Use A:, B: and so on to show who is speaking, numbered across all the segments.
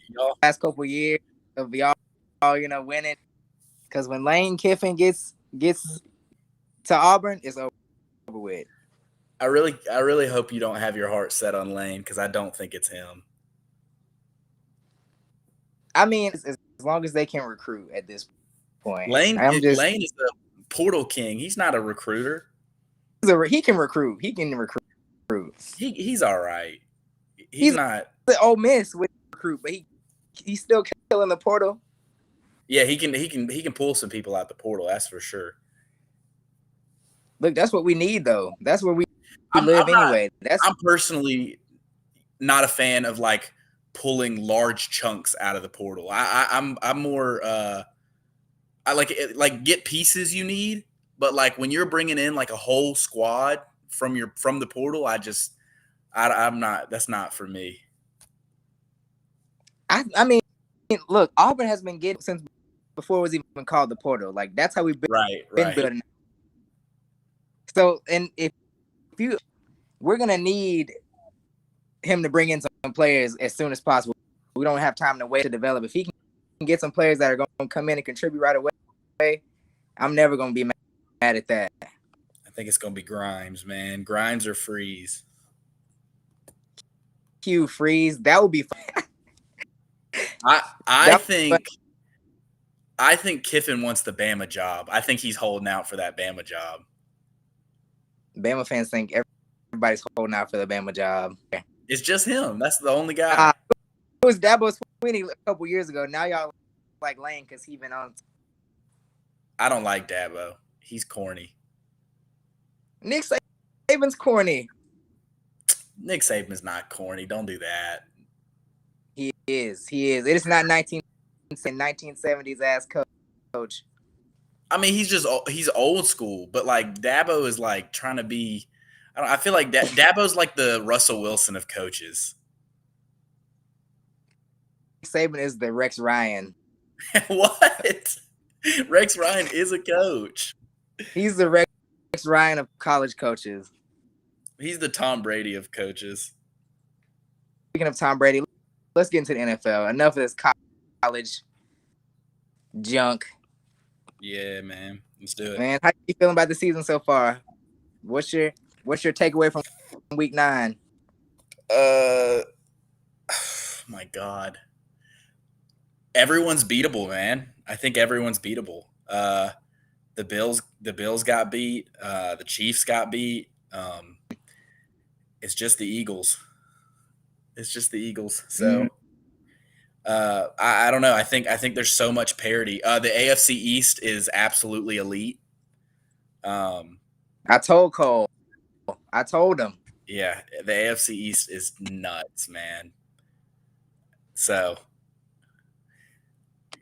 A: Y'all,
B: last couple of years of y'all, winning. Because when Lane Kiffin gets to Auburn, it's over with.
A: I really hope you don't have your heart set on Lane because I don't think it's him.
B: I mean, as long as they can recruit at this point,
A: Lane is the portal king. He's not a recruiter.
B: he can recruit. He can recruit.
A: He's all right. He's
B: He's
A: not.
B: the Ole Miss with recruit, but he's still killing the portal.
A: Yeah, he can pull some people out the portal. That's for sure.
B: Look, that's what we need, though. That's where we
A: I'm
B: live
A: I'm not.
B: anyway. That's
A: I'm personally not a fan of like pulling large chunks out of the portal. I'm more. I like it, like get pieces you need, but like when you're bringing in like a whole squad from the portal, I'm not. That's not for me.
B: I mean, look, Auburn has been getting since before it was even called the portal. Like that's how we've
A: Right,
B: been
A: right.
B: building. So, and if you, we're gonna need him to bring in some players as soon as possible. We don't have time to wait to develop. If he can get some players that are going to come in and contribute right away, I'm never going to be mad at that.
A: I think it's gonna be Grimes, man. Grimes or Freeze.
B: Hugh Freeze, that would be fun.
A: I I
B: That
A: think I think Kiffin wants the Bama job. I think he's holding out for that Bama job.
B: Bama fans think everybody's holding out for the Bama job.
A: It's just him. That's the only guy.
B: It was Dabo Swinney a couple years ago. Now y'all like Lane because he been on.
A: I don't like Dabo. He's corny.
B: Nick Saban's corny.
A: Nick Saban's not corny. Don't do that.
B: He is. It is not 1970s ass coach.
A: I mean, he's old school, but like Dabo is like trying to be. I feel like Dabo's like the Russell Wilson of coaches.
B: Saban is the Rex Ryan.
A: What? Rex Ryan is a coach.
B: He's the Rex Ryan of college coaches.
A: He's the Tom Brady of coaches.
B: Speaking of Tom Brady, let's get into the NFL. Enough of this college junk.
A: Yeah, man. Let's do it.
B: Man, how you feeling about the season so far? What's your takeaway from week 9?
A: My God. Everyone's beatable, man. I think everyone's beatable. The Bills got beat. The Chiefs got beat. It's just the Eagles. So I don't know. I think there's so much parity. The AFC East is absolutely elite.
B: I told Cole. I told him.
A: Yeah, the AFC East is nuts, man. So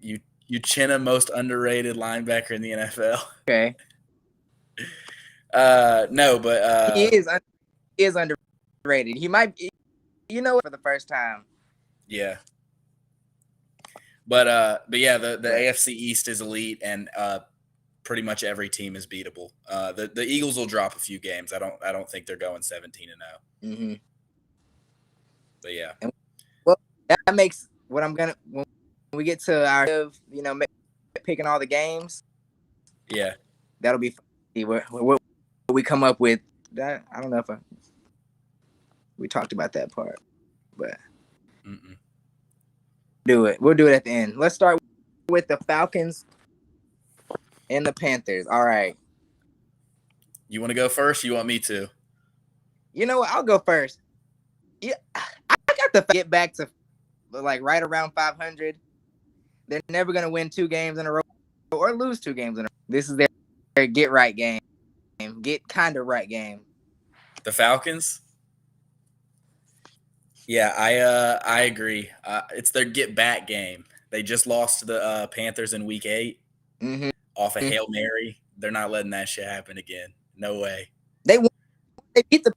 A: you Chinna most underrated linebacker in the NFL.
B: Okay.
A: No, but
B: he is underrated. He might be, for the first time.
A: Yeah. But yeah, the AFC East is elite, and pretty much every team is beatable. The Eagles will drop a few games. I don't think they're going 17-0.
B: Mm-hmm.
A: But yeah.
B: Well, that makes what I'm gonna when we get to our picking all the games.
A: Yeah.
B: That'll be what we come up with. That I don't know if we talked about that part, but do it. We'll do it at the end. Let's start with the Falcons and the Panthers. All right.
A: You want to go first? Or you want me to?
B: You know what? I'll go first. Yeah, I got to get back to like right around 500. They're never gonna win 2 games in a row or lose 2 games in a row. This is their get right game. Get kind of right game.
A: The Falcons? Yeah, I agree. It's their get back game. They just lost to the Panthers in week 8 off a Hail Mary. They're not letting that shit happen again. No way.
B: They beat the.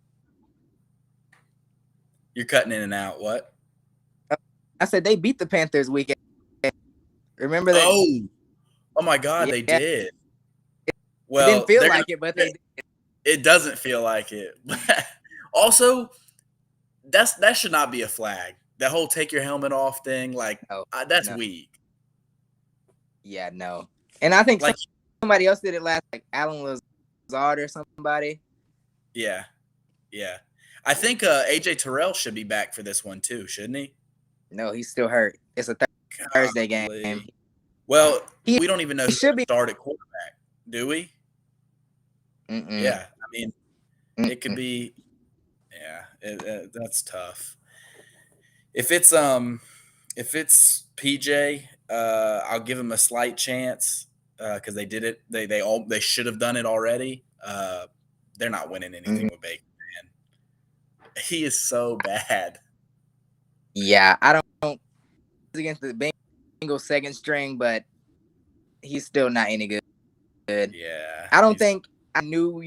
A: You're cutting in and out. What?
B: I said they beat the Panthers week 8. Remember that?
A: Oh my God, they did. Well,
B: it didn't feel like it, but they did.
A: It doesn't feel like it. Also, that should not be a flag. that whole take your helmet off thing, like
B: No,
A: that's
B: no,
A: weak.
B: yeah, no. And I think
A: Like,
B: somebody else did it last, like Alan Lazard or somebody.
A: yeah, yeah. I think AJ Terrell should be back for this one too, shouldn't he?
B: No, he's still hurt. It's a Thursday game.
A: Golly. Well,
B: He
A: we don't even know who
B: should be.
A: start at quarterback, do we?
B: Mm-mm,
A: Yeah, I mean, it could
B: mm-mm.
A: be. Yeah, that's tough. If it's PJ, I'll give him a slight chance because they did it. They should have done it already. They're not winning anything
B: Mhm.
A: with Baker, man. He is so bad.
B: Yeah, I don't against the Bengals second string, but he's still not any good.
A: Yeah,
B: I don't think I knew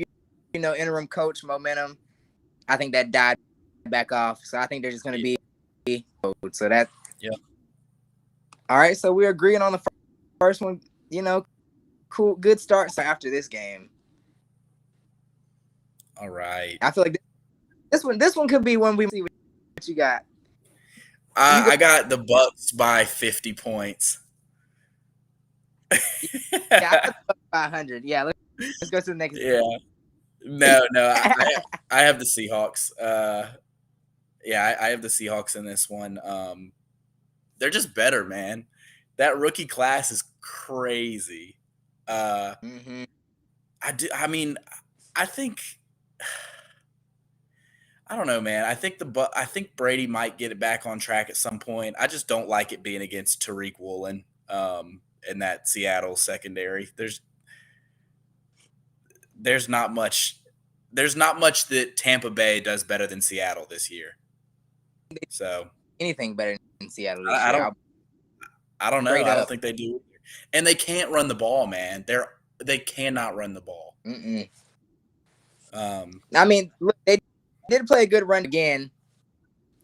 B: interim coach momentum. I think that died back off. So I think they're just going to be so that.
A: Yeah.
B: All right, so we're agreeing on the first one. Cool, good start after this game.
A: All right.
B: I feel like this one could be when we see what you got.
A: I got the Bucks by 50 points.
B: Yeah, I got the Bucks by 100. Yeah, let's go to the next.
A: Yeah. No, I have the Seahawks. Yeah, I have the Seahawks in this one. They're just better, man. That rookie class is crazy.
B: Mm-hmm.
A: I mean, I think I don't know, man. I think Brady might get it back on track at some point. I just don't like it being against Tariq Woolen in that Seattle secondary. There's not much that Tampa Bay does better than Seattle this year. So
B: anything better than Seattle this
A: I
B: year?
A: don't know. I don't think they do. And they can't run the ball, man. They cannot run the ball.
B: Mm-mm. I mean, look, they did play a good run again.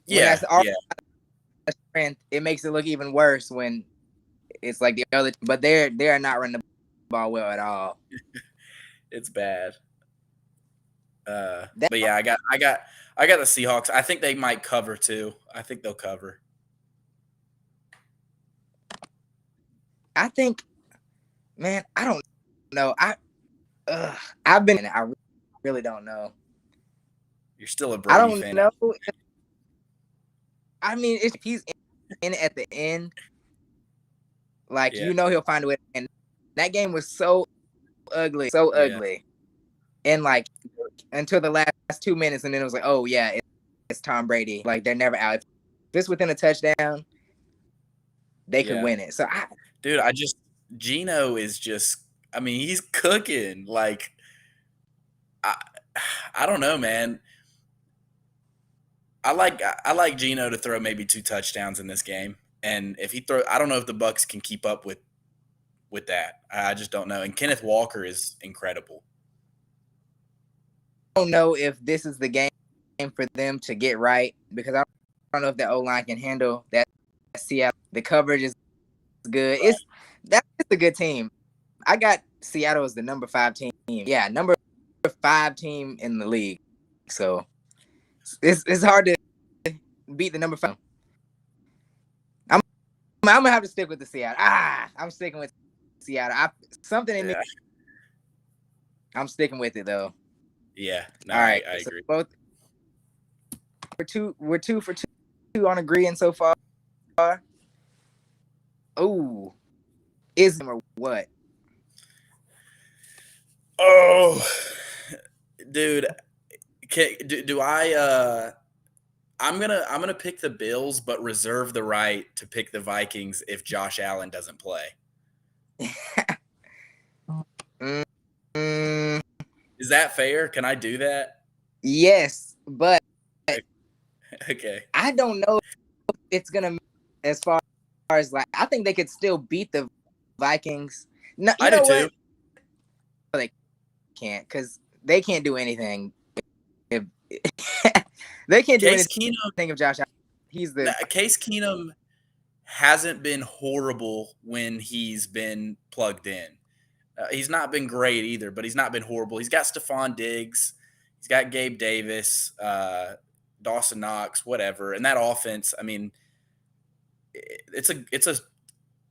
A: Yeah,
B: that's strength, it makes it look even worse when it's like the other. But they are not running the ball well at all.
A: It's bad. But yeah, I got the Seahawks. I think they might cover too. I think they'll cover.
B: I think, man, I don't know. I've been. I really don't know.
A: You're still a Brady fan.
B: I don't know. I mean, if he's in at the end, like he'll find a way. And that game was so ugly, and like until the last 2 minutes, and then it was like, oh yeah, it's Tom Brady. Like they're never out. If this within a touchdown, they could win it. So
A: Geno is just. I mean, he's cooking. Like, I don't know, man. I like Geno to throw maybe 2 touchdowns in this game, and if he throw, I don't know if the Bucks can keep up with that. I just don't know. And Kenneth Walker is incredible.
B: I don't know if this is the game for them to get right because I don't know if the O-line can handle that. Seattle, the coverage is good. Right. That's a good team. I got Seattle as the number 5 team. Yeah, number 5 team in the league. So it's hard to beat the number 5. I'm gonna have to stick with the Seattle. I'm sticking with Seattle. Something in me. I'm sticking with it though.
A: Yeah. No,
B: all right.
A: I agree.
B: Both we're 2 for 2 on agreeing so far. Oh, is or what?
A: Oh, dude, do I? I'm gonna pick the Bills, but reserve the right to pick the Vikings if Josh Allen doesn't play. Is that fair? Can I do that?
B: Yes, but
A: okay.
B: I don't know if it's gonna as far as like I think they could still beat the Vikings. No,
A: I do too.
B: They can't because they can't do anything. If they can't do anything of Josh Allen. He's the
A: Case Keenum hasn't been horrible when he's been plugged in. He's not been great either, but he's not been horrible. He's got Stephon Diggs. He's got Gabe Davis, Dawson Knox, whatever. And that offense, I mean, it's a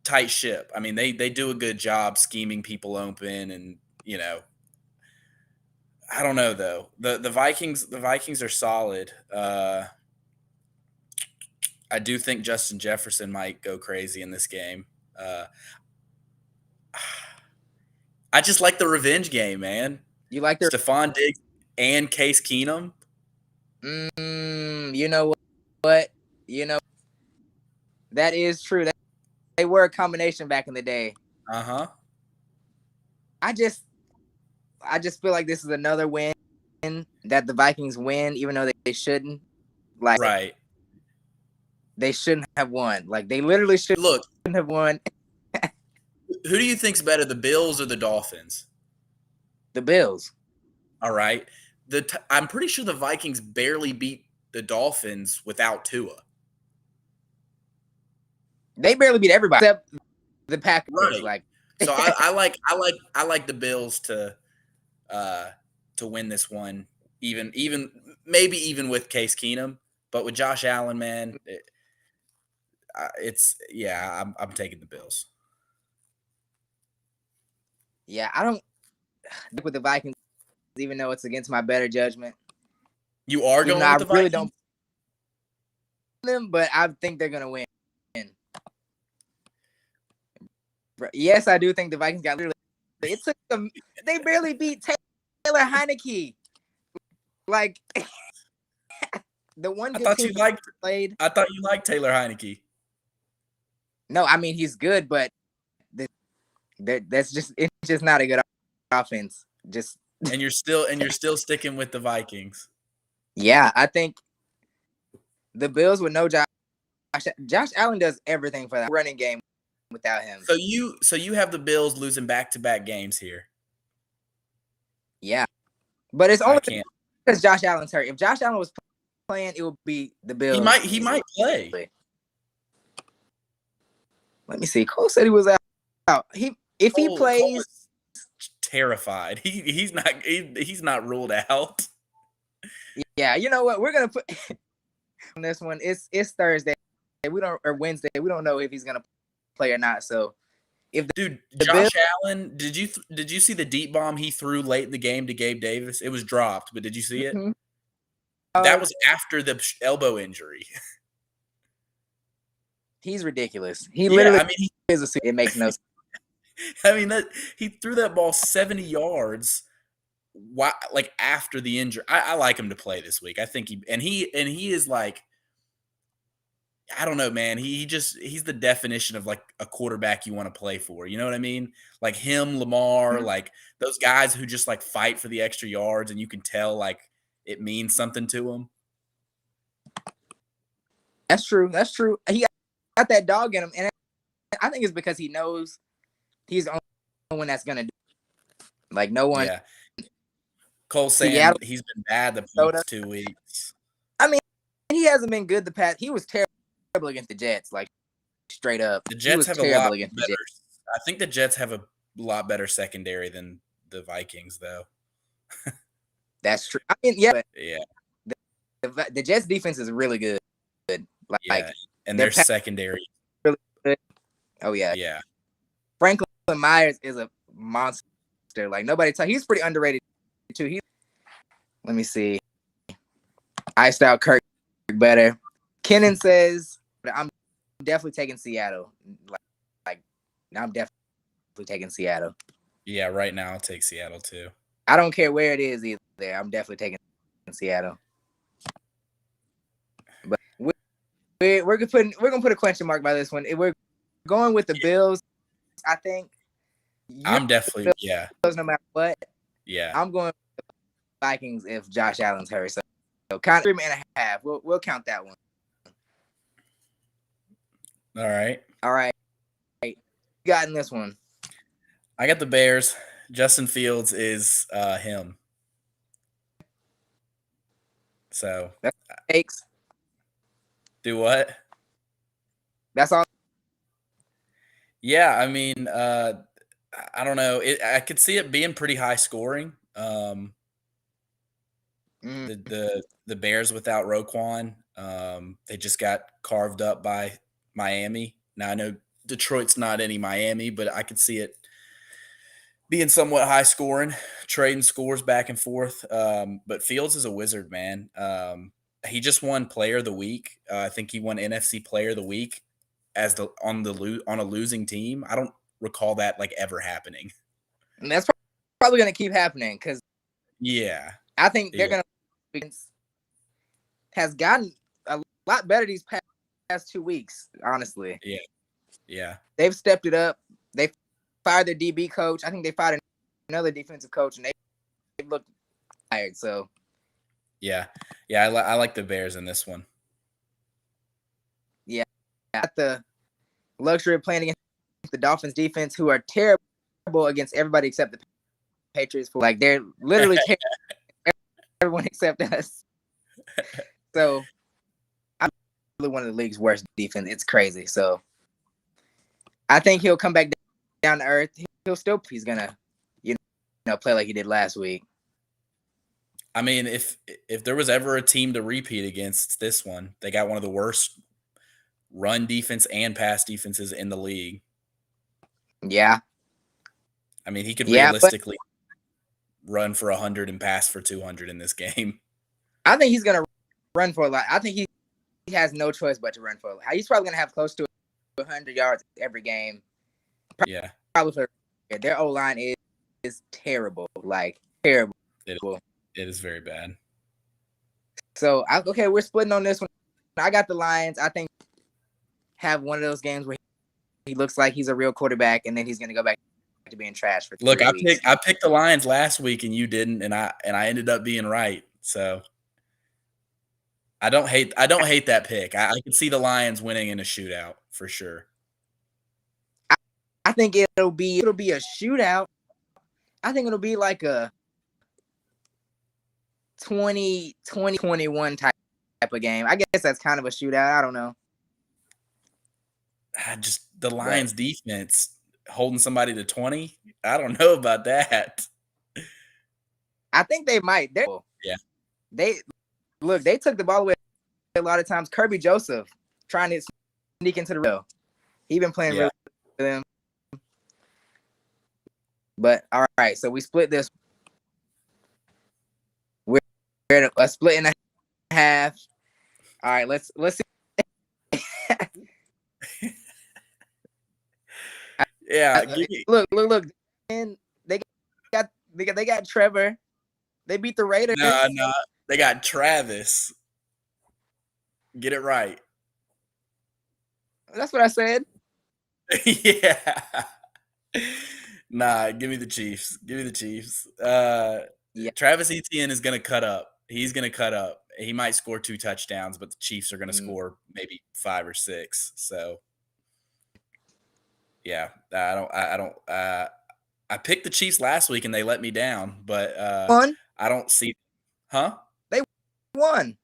A: tight ship. I mean, they do a good job scheming people open, and I don't know though. The Vikings are solid. I do think Justin Jefferson might go crazy in this game. Uh, I just like the revenge game, man.
B: You like their
A: Stephon Diggs and Case Keenum.
B: you know what? You know that is true. They were a combination back in the day.
A: Uh-huh.
B: I just feel like this is another win that the Vikings win, even though they shouldn't. Like
A: Right.
B: they shouldn't have won. Like they literally shouldn't
A: Look,
B: have won.
A: who do you think's better, the Bills or the Dolphins?
B: The Bills.
A: All right. I'm pretty sure the Vikings barely beat the Dolphins without Tua.
B: They barely beat everybody except the Packers.
A: Right.
B: Like
A: So I like the Bills to win this one, even maybe even with Case Keenum, but with Josh Allen, man, I'm taking the Bills.
B: yeah, I don't with the Vikings, even though it's against my better judgment.
A: You are going with the Vikings? I really don't
B: them, but I think they're gonna win. Yes, I do think the Vikings got literally. It took them. They barely beat Taylor Heineke. Like the one.
A: I thought you liked Taylor Heineke.
B: No, I mean he's good, but it's just not a good offense.
A: And you're still sticking with the Vikings.
B: Yeah, I think the Bills with no Josh Allen does everything for that running game without him.
A: So you have the Bills losing back-to-back games here.
B: Yeah, but it's only because Josh Allen's hurt. If Josh Allen was playing, it would be the Bills.
A: He might play.
B: Let me see. Cole said he was out. If he plays,
A: Cole terrified. He's not ruled out.
B: Yeah, you know what? We're gonna put on this one. It's Thursday. Or Wednesday. We don't know if he's gonna play or not. So if
A: Josh Allen, did you see the deep bomb he threw late in the game to Gabe Davis? It was dropped, but did you see it? Mm-hmm. That was after the elbow injury.
B: He's ridiculous. He literally is it makes no sense.
A: I mean, he threw that ball 70 yards. Like after the injury. I like him to play this week. I think he is like, I don't know, man. He's the definition of like a quarterback you want to play for. You know what I mean? Like him, Lamar, like those guys who just like fight for the extra yards, and you can tell like it means something to them.
B: That's true. He got that dog in him, and I think it's because he knows he's the only one that's gonna do it. Like no one.
A: Yeah. Cole saying he's been bad the past 2 weeks.
B: I mean, he hasn't been good the past. He was terrible against the Jets, like straight up.
A: The Jets have a lot better. I think the Jets have a lot better secondary than the Vikings, though.
B: That's true. I mean, yeah. The Jets defense is really good.
A: And their secondary
B: really good. Oh yeah.
A: Yeah.
B: Franklin Myers is a monster. Like nobody he's pretty underrated too. Let me see. Iced out Kirk better. Kennan says I'm definitely taking Seattle. Like I'm definitely taking Seattle.
A: Yeah, right now I'll take Seattle too.
B: I don't care where it is either. I'm definitely taking Seattle. But we're gonna put a question mark by this one. We're going with the Bills. I think.
A: I'm definitely
B: Bills no matter what.
A: Yeah.
B: I'm going with the Vikings if Josh Allen's hurt. So count 3.5. We'll count that one.
A: All right.
B: You got in this one.
A: I got the Bears. Justin Fields is him. So
B: that's takes.
A: Do what?
B: That's all.
A: Yeah, I mean, I don't know. I could see it being pretty high scoring. The Bears without Roquan, they just got carved up by Miami. Now I know Detroit's not any Miami, but I could see it being somewhat high scoring, trading scores back and forth. But Fields is a wizard, man. He just won Player of the Week. I think he won NFC Player of the Week as on a losing team. I don't recall that like ever happening.
B: And that's probably going to keep happening because I think they're going to has gotten a lot better these past 2 weeks. Honestly,
A: yeah,
B: they've stepped it up. They fired their DB coach. I think they fired another defensive coach, and they looked tired. So
A: yeah. I like the Bears in this one.
B: Yeah, got the luxury of playing against the Dolphins defense, who are terrible against everybody except the Patriots. Like they're literally everyone except us. So I'm really one of the league's worst defense. It's crazy. So I think he'll come back down to earth. He's gonna, play like he did last week.
A: I mean, if there was ever a team to repeat against, it's this one. They got one of the worst run defense and pass defenses in the league.
B: Yeah.
A: I mean, he could realistically run for 100 and pass for 200 in this game.
B: I think he's gonna run for a lot. I think he has no choice but to run for a lot. He's probably gonna have close to 100 yards every game. Probably for their O-line is terrible. Like terrible.
A: It is very bad.
B: So we're splitting on this one. I got the Lions. I think have one of those games where he looks like he's a real quarterback, and then he's gonna go back to being trash for 3 weeks.
A: I picked the Lions last week, and you didn't, and I ended up being right. So I don't hate that pick. I could see the Lions winning in a shootout for sure.
B: I think it'll be a shootout. I think it'll be like a 20-21 type of game. I guess that's kind of a shootout. I don't know.
A: Just the Lions defense holding somebody to 20. I don't know about that.
B: I think they might. They took the ball away a lot of times. Kirby Joseph trying to sneak into the real. He been playing really for them. But all right, so we split this. We're a split and a half. All right, let's see.
A: Yeah,
B: look. And they got Trevor. They beat the Raiders.
A: No, they got Travis. Get it right.
B: That's what I said.
A: Yeah. Nah, give me the Chiefs. Travis Etienne is going to cut up. He's going to cut up. He might score 2 touchdowns, but the Chiefs are going to score maybe 5 or 6. So, yeah, I picked the Chiefs last week and they let me down, but I don't see. Huh?
B: They won.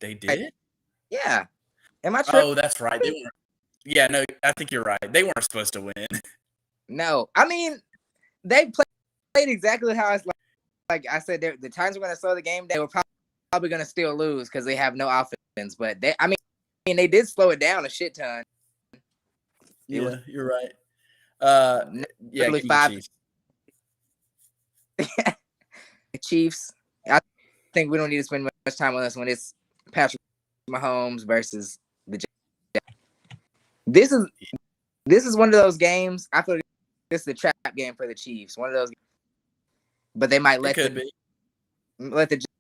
A: They did?
B: Yeah. Am I tripping?
A: Oh, that's right. They weren't. Yeah, no, I think you're right. They weren't supposed to win.
B: No, I mean, they played exactly how it's like I said. The Titans were going to slow the game. They were probably going to still lose because they have no offense. But they did slow it down a shit ton.
A: Yeah, you're right. Yeah,
B: five. The Chiefs. I think we don't need to spend much time on this one. It's Patrick Mahomes versus the Jets. This is one of those games. I feel like this is a trap game for the Chiefs. One of those, but they might let the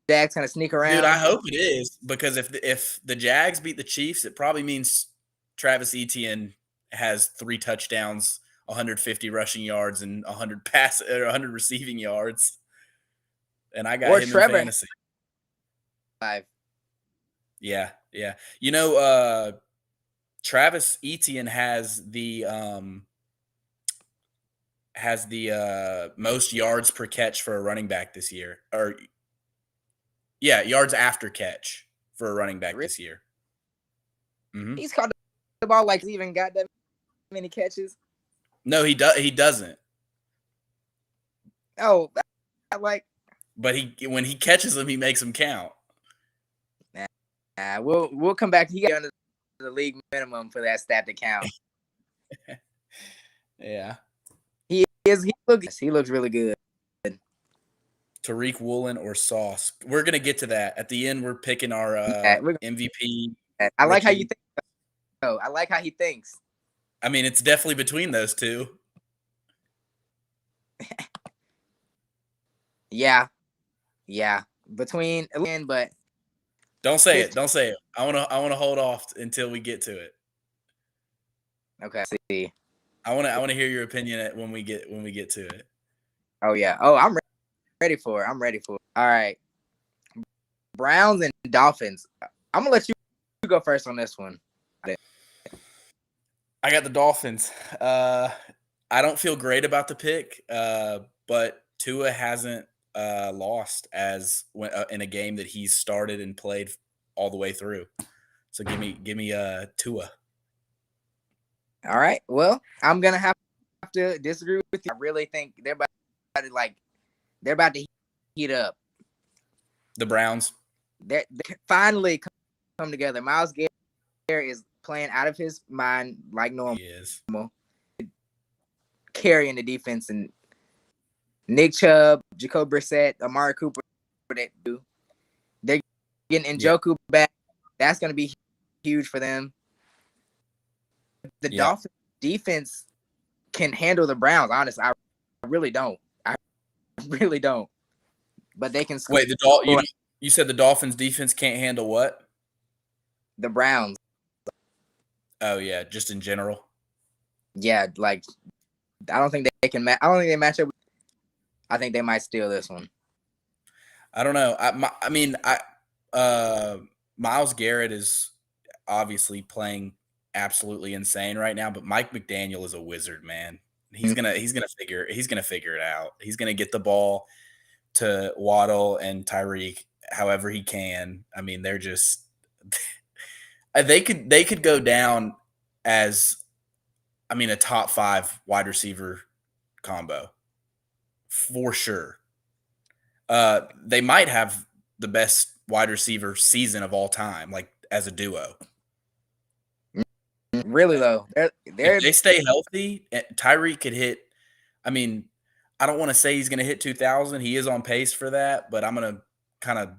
B: Jags kind of sneak around.
A: Dude, I hope it is, because if the Jags beat the Chiefs, it probably means Travis Etienne has 3 touchdowns, 150 rushing yards, and 100 receiving yards. And I got him in fantasy.
B: 5.
A: Yeah. Travis Etienne has the most yards per catch for a running back this year. Yards after catch for a running back this year. Mm-hmm.
B: He's caught the ball like he's even got that many catches.
A: No, he doesn't.
B: Oh,
A: but when he catches them, he makes them count.
B: we'll come back. He got under the league minimum for that stat to count.
A: Yeah.
B: He looks really good.
A: Tariq Woolen or Sauce. We're gonna get to that at the end. We're picking our MVP.
B: I like how you think. I like how he thinks.
A: I mean, it's definitely between those two.
B: Yeah. Between, but
A: don't say it. Don't say it. I wanna hold off until we get to it.
B: Okay. See.
A: I wanna hear your opinion when we get to it.
B: Oh yeah. Oh, I'm ready for it. All right. Browns and Dolphins. I'm gonna let you go first on this one.
A: I got the Dolphins. I don't feel great about the pick, but Tua hasn't lost in a game that he's started and played all the way through. So give me Tua.
B: All right. Well, I'm gonna have to disagree with you. I really think they're about to heat up.
A: The Browns.
B: They finally come together. Myles Garrett is playing out of his mind like normal.
A: He is.
B: Carrying the defense, and Nick Chubb, Jacoby Brissett, Amari Cooper. They're getting Njoku back. That's going to be huge for them. The Dolphins defense can handle the Browns. Honestly, I really don't. But they can score.
A: Wait, you said the Dolphins defense can't handle what?
B: The Browns.
A: Oh yeah, just in general.
B: Yeah, like I don't think they can. I don't think they match up. I think they might steal this one.
A: I don't know. Myles Garrett is obviously playing absolutely insane right now, but Mike McDaniel is a wizard, man. He's gonna figure it out. He's gonna get the ball to Waddle and Tyreek however he can. I mean, they're just they could go down as a top 5 wide receiver combo for sure. They might have the best wide receiver season of all time, like as a duo.
B: Really though,
A: if they stay healthy, Tyreek could hit. I mean, I don't want to say he's going to hit 2,000. He is on pace for that, but I'm going to kind of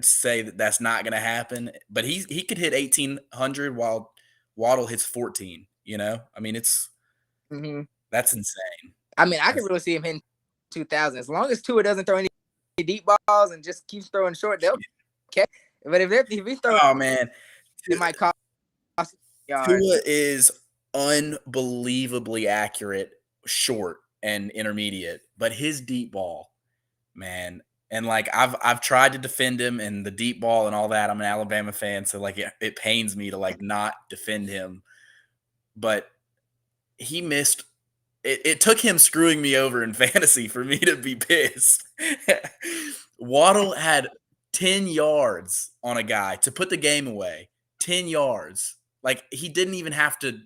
A: say that that's not going to happen. But he could hit 1,800 while Waddle hits 14. You know, I mean, that's insane.
B: I mean, I can really see him hitting 2,000 as long as Tua doesn't throw any deep balls and just keeps throwing short. They'll catch. But if he throws,
A: oh man,
B: it might cost.
A: Tua is unbelievably accurate, short and intermediate, but his deep ball, man. And like I've tried to defend him and the deep ball and all that. I'm an Alabama fan, so like it pains me to like not defend him. But he missed. It took him screwing me over in fantasy for me to be pissed. Waddle had 10 yards on a guy to put the game away. 10 yards. Like he didn't even have to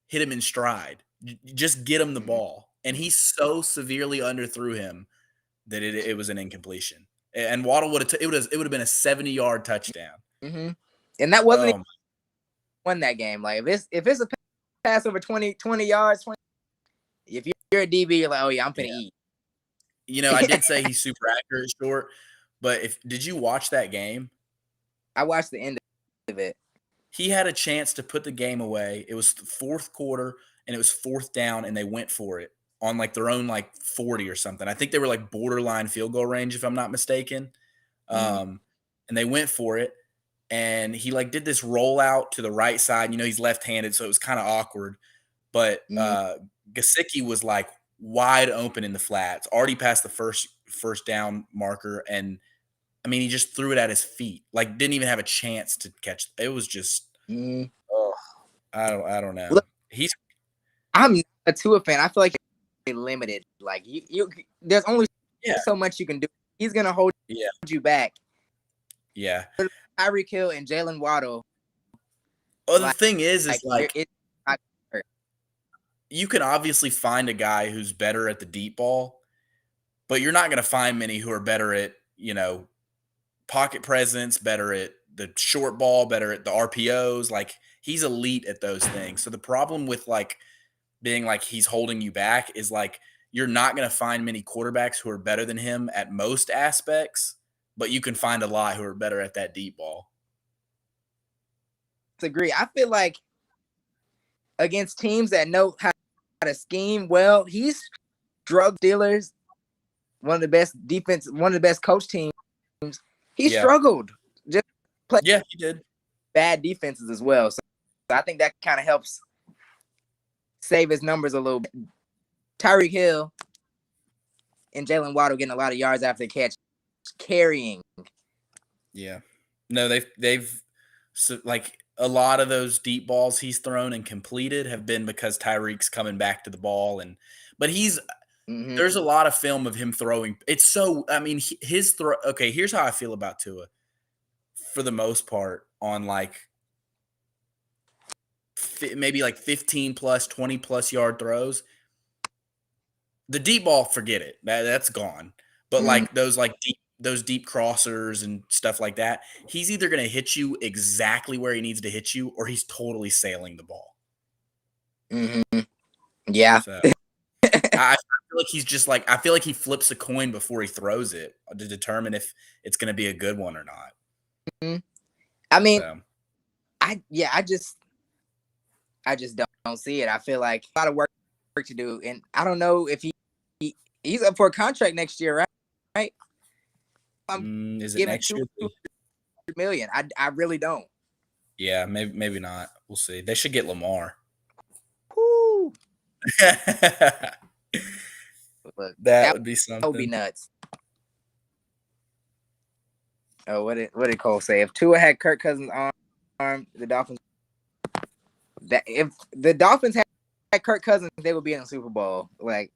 A: hit him in stride. Just get him the ball. And he so severely underthrew him that it was an incompletion. And Waddle would have it would have been a 70-yard touchdown.
B: Mm-hmm. And that wasn't even won that game. Like if it's a pass over 20 yards, if you're a DB, you're like, oh yeah, I'm gonna eat.
A: You know, I did say he's super accurate short, but did you watch that game?
B: I watched the end of it.
A: He had a chance to put the game away. It was the fourth quarter, and it was 4th down, and they went for it on like their own like 40 or something. I think they were like borderline field goal range, if I'm not mistaken. And they went for it, and he like did this rollout to the right side. You know, he's left-handed, so it was kind of awkward. But Gesicki was like wide open in the flats, already past the first down marker, and I mean, he just threw it at his feet. Like, didn't even have a chance to catch. It was just, I don't know.
B: Look,
A: I'm
B: a Tua fan. I feel like they're limited. Like you there's only so much you can do. He's gonna hold you back.
A: Yeah.
B: Tyreek Hill and Jalen Waddle.
A: Well, the thing is
B: like
A: you can obviously find a guy who's better at the deep ball, but you're not going to find many who are better at, pocket presence, better at the short ball, better at the RPOs. Like he's elite at those things. So the problem with like being like he's holding you back is like you're not going to find many quarterbacks who are better than him at most aspects, but you can find a lot who are better at that deep ball.
B: Agree. I feel like against teams that know how to scheme well, he's drug dealers. One of the best defense, one of the best coach teams. He struggled. Just play
A: he did
B: bad defenses as well. So I think that kind of helps save his numbers a little bit. Tyreek Hill and Jalen Waddle getting a lot of yards after the catch, carrying.
A: Yeah. No, they've so like a lot of those deep balls he's thrown and completed have been because Tyreek's coming back to the ball but he's there's a lot of film of him throwing. It's so I mean his throw. Okay, here's how I feel about Tua. For the most part, on like maybe like 15 plus, 20 plus yard throws. The deep ball, forget it. That's gone. But like those deep crossers and stuff like that, he's either going to hit you exactly where he needs to hit you, or he's totally sailing the ball.
B: Yeah.
A: So, I feel like he's just like I feel like he flips a coin before he throws it to determine if it's going to be a good one or not.
B: I mean, so. I just don't see it. I feel like a lot of work to do, and I don't know if he's up for a contract next year, right?
A: Is it next year?
B: $200 million. I really don't.
A: Yeah, maybe not. We'll see. They should get Lamar.
B: Woo. Look,
A: that would be something.
B: That would be nuts. Oh, what did Cole say? If Tua had Kirk Cousins' arm, the Dolphins. That if the Dolphins had Kirk Cousins, they would be in the Super Bowl. Like,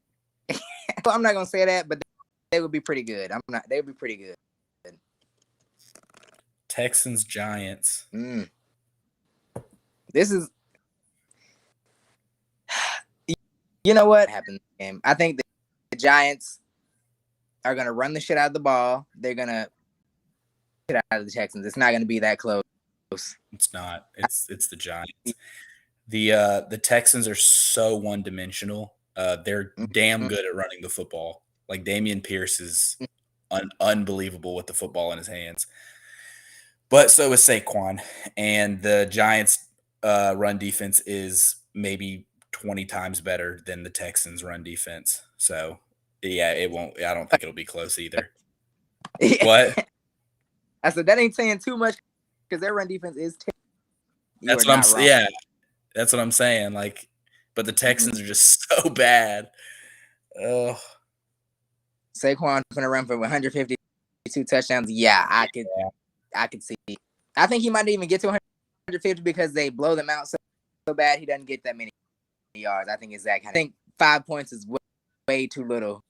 B: I'm not gonna say that, but they would be pretty good. They would be pretty good.
A: Texans Giants.
B: This is. You know what happened? I think the Giants are gonna run the shit out of the ball. They're gonna shit out of the Texans. It's not gonna be that close.
A: It's not. It's the Giants. The Texans are so one-dimensional. They're damn good at running the football. Like Dameon Pierce is unbelievable with the football in his hands. But so is Saquon. And the Giants' run defense is maybe 20 times better than the Texans' run defense. So, yeah, I don't think it'll be close either. What?
B: I said that ain't saying too much because their run defense is
A: That's what I'm saying. Yeah. That's what I'm saying. Like, but the Texans are just so bad. Oh,
B: Saquon gonna run for 152 touchdowns. Yeah, I could see. I think he might even get to 150 because they blow them out so bad he doesn't get that many yards. I think it's that kind. I think 5 points is way too little.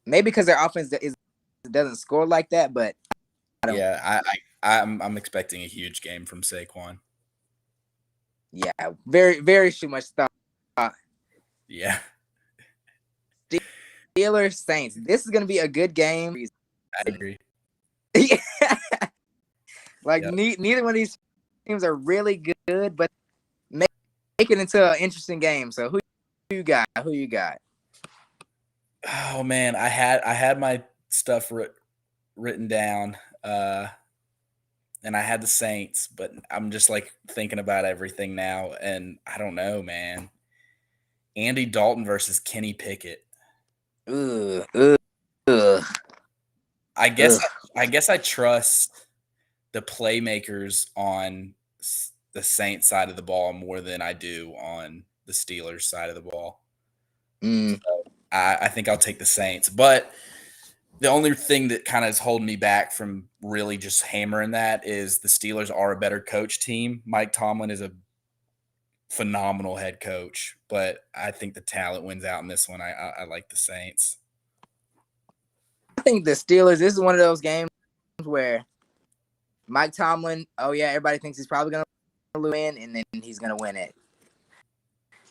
B: Maybe because their offense doesn't score like that, but I don't.
A: Yeah, I'm expecting a huge game from Saquon.
B: Yeah, very, very too much thought.
A: Yeah.
B: Steelers Saints. This is gonna be a good game.
A: I agree.
B: Like neither one of these teams are really good, but make it into an interesting game. So who you got? Who you got?
A: Oh man, I had my stuff written down. And I had the Saints, but I'm just like thinking about everything now, and I don't know, man. Andy Dalton versus Kenny Pickett.
B: Ugh.
A: I guess I trust the playmakers on the Saints side of the ball more than I do on the Steelers side of the ball. So I think I'll take the Saints, but the only thing that kind of is holding me back from really just hammering that is the Steelers are a better coach team. Mike Tomlin is a phenomenal head coach, but I think the talent wins out in this one. I like the Saints.
B: I think the Steelers, this is one of those games where Mike Tomlin, oh yeah, everybody thinks he's probably going to win, and then he's going to win it.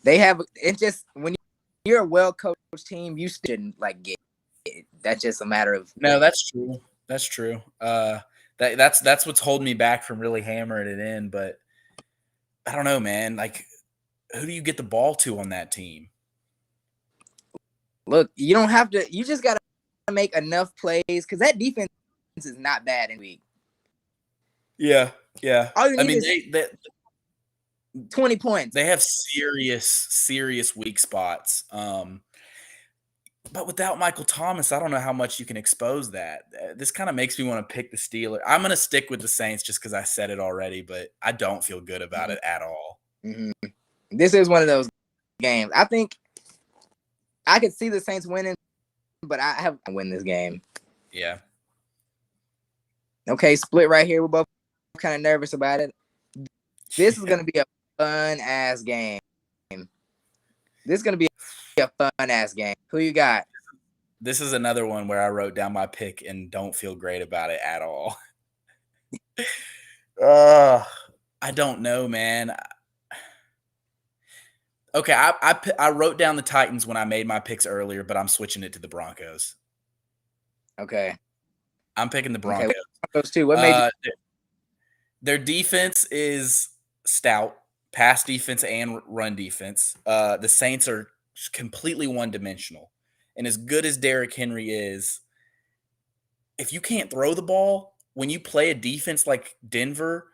B: It's just when you're a well-coached team, you shouldn't like get it. That's just a matter of.
A: No, that's true. That's true. The That's what's holding me back from really hammering it in. But I don't know, man. Like, who do you get the ball to on that team?
B: Look, you don't have to. You just got to make enough plays because that defense is not bad in the week.
A: Yeah, yeah.
B: All you
A: I
B: need
A: mean,
B: is
A: they
B: 20 points.
A: they have serious weak spots. But without Michael Thomas, I don't know how much you can expose that. This kind of makes me want to pick the Steelers. I'm going to stick with the Saints just because I said it already, but I don't feel good about it at all.
B: Mm-hmm. This is one of those games. I think I could see the Saints winning, but I have to win this game.
A: Yeah.
B: Okay, split right here. We're both kind of nervous about it. This is going to be a fun-ass game. This is going to be a fun-ass game. Who you got?
A: This is another one where I wrote down my pick and don't feel great about it at all. I don't know, man. Okay, I wrote down the Titans when I made my picks earlier, but I'm switching it to the Broncos.
B: Okay.
A: I'm picking the Broncos.
B: Okay, Broncos too. What made you?
A: Their defense is stout, pass defense and run defense. The Saints are completely one-dimensional. And as good as Derrick Henry is, if you can't throw the ball, when you play a defense like Denver,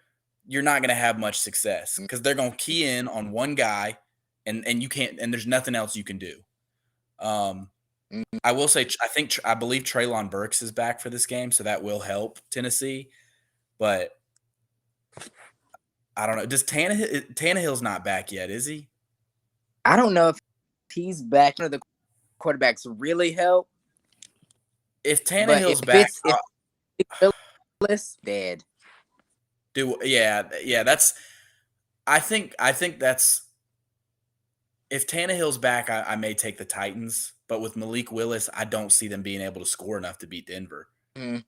A: you're not going to have much success because they're going to key in on one guy, and you can't, and there's nothing else you can do. I will say, I believe Treylon Burks is back for this game, so that will help Tennessee. But I don't know. Does Tannehill's not back yet? Is he?
B: I don't know if he's back. The quarterbacks really help.
A: If Tannehill's back,
B: it's dead.
A: Yeah. That's. I think that's. If Tannehill's back, I may take the Titans, but with Malik Willis, I don't see them being able to score enough to beat Denver.
B: Mm-hmm.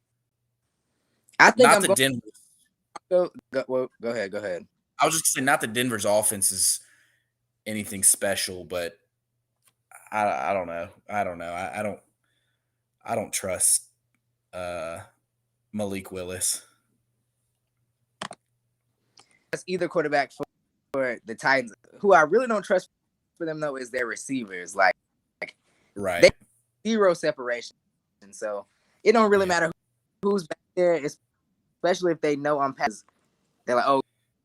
B: I think
A: not that Denver.
B: Go ahead.
A: I was just saying, not that Denver's offense is anything special, but I don't know. I don't trust Malik Willis.
B: That's either quarterback for the Titans. Who I really don't trust for them though is their receivers. Like
A: right,
B: they zero separation, and so it don't really matter who's back there, especially if they know on pass. They're like, oh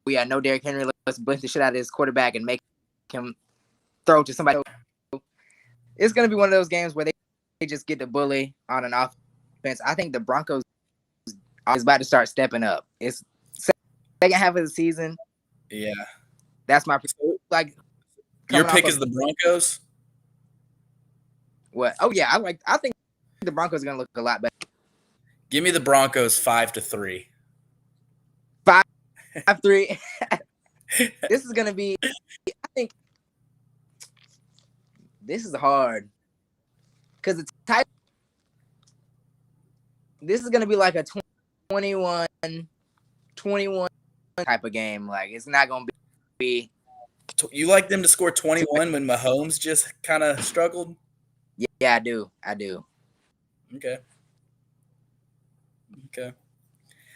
B: yeah, no Derrick Henry. Let's blitz the shit out of his quarterback and make him throw to somebody. It's gonna be one of those games where they just get the bully on an offense. I think the Broncos is about to start stepping up. It's second half of the season.
A: Yeah,
B: that's my like.
A: Your pick is the Broncos.
B: What? Oh yeah, I think the Broncos are gonna look a lot better.
A: Give me the Broncos 5-3.
B: 5-3. This is gonna be. I think this is hard because the type. This is gonna be like a 21 type of game. Like it's not gonna be.
A: You like them to score 21 when Mahomes just kind of struggled?
B: Yeah, I do.
A: Okay.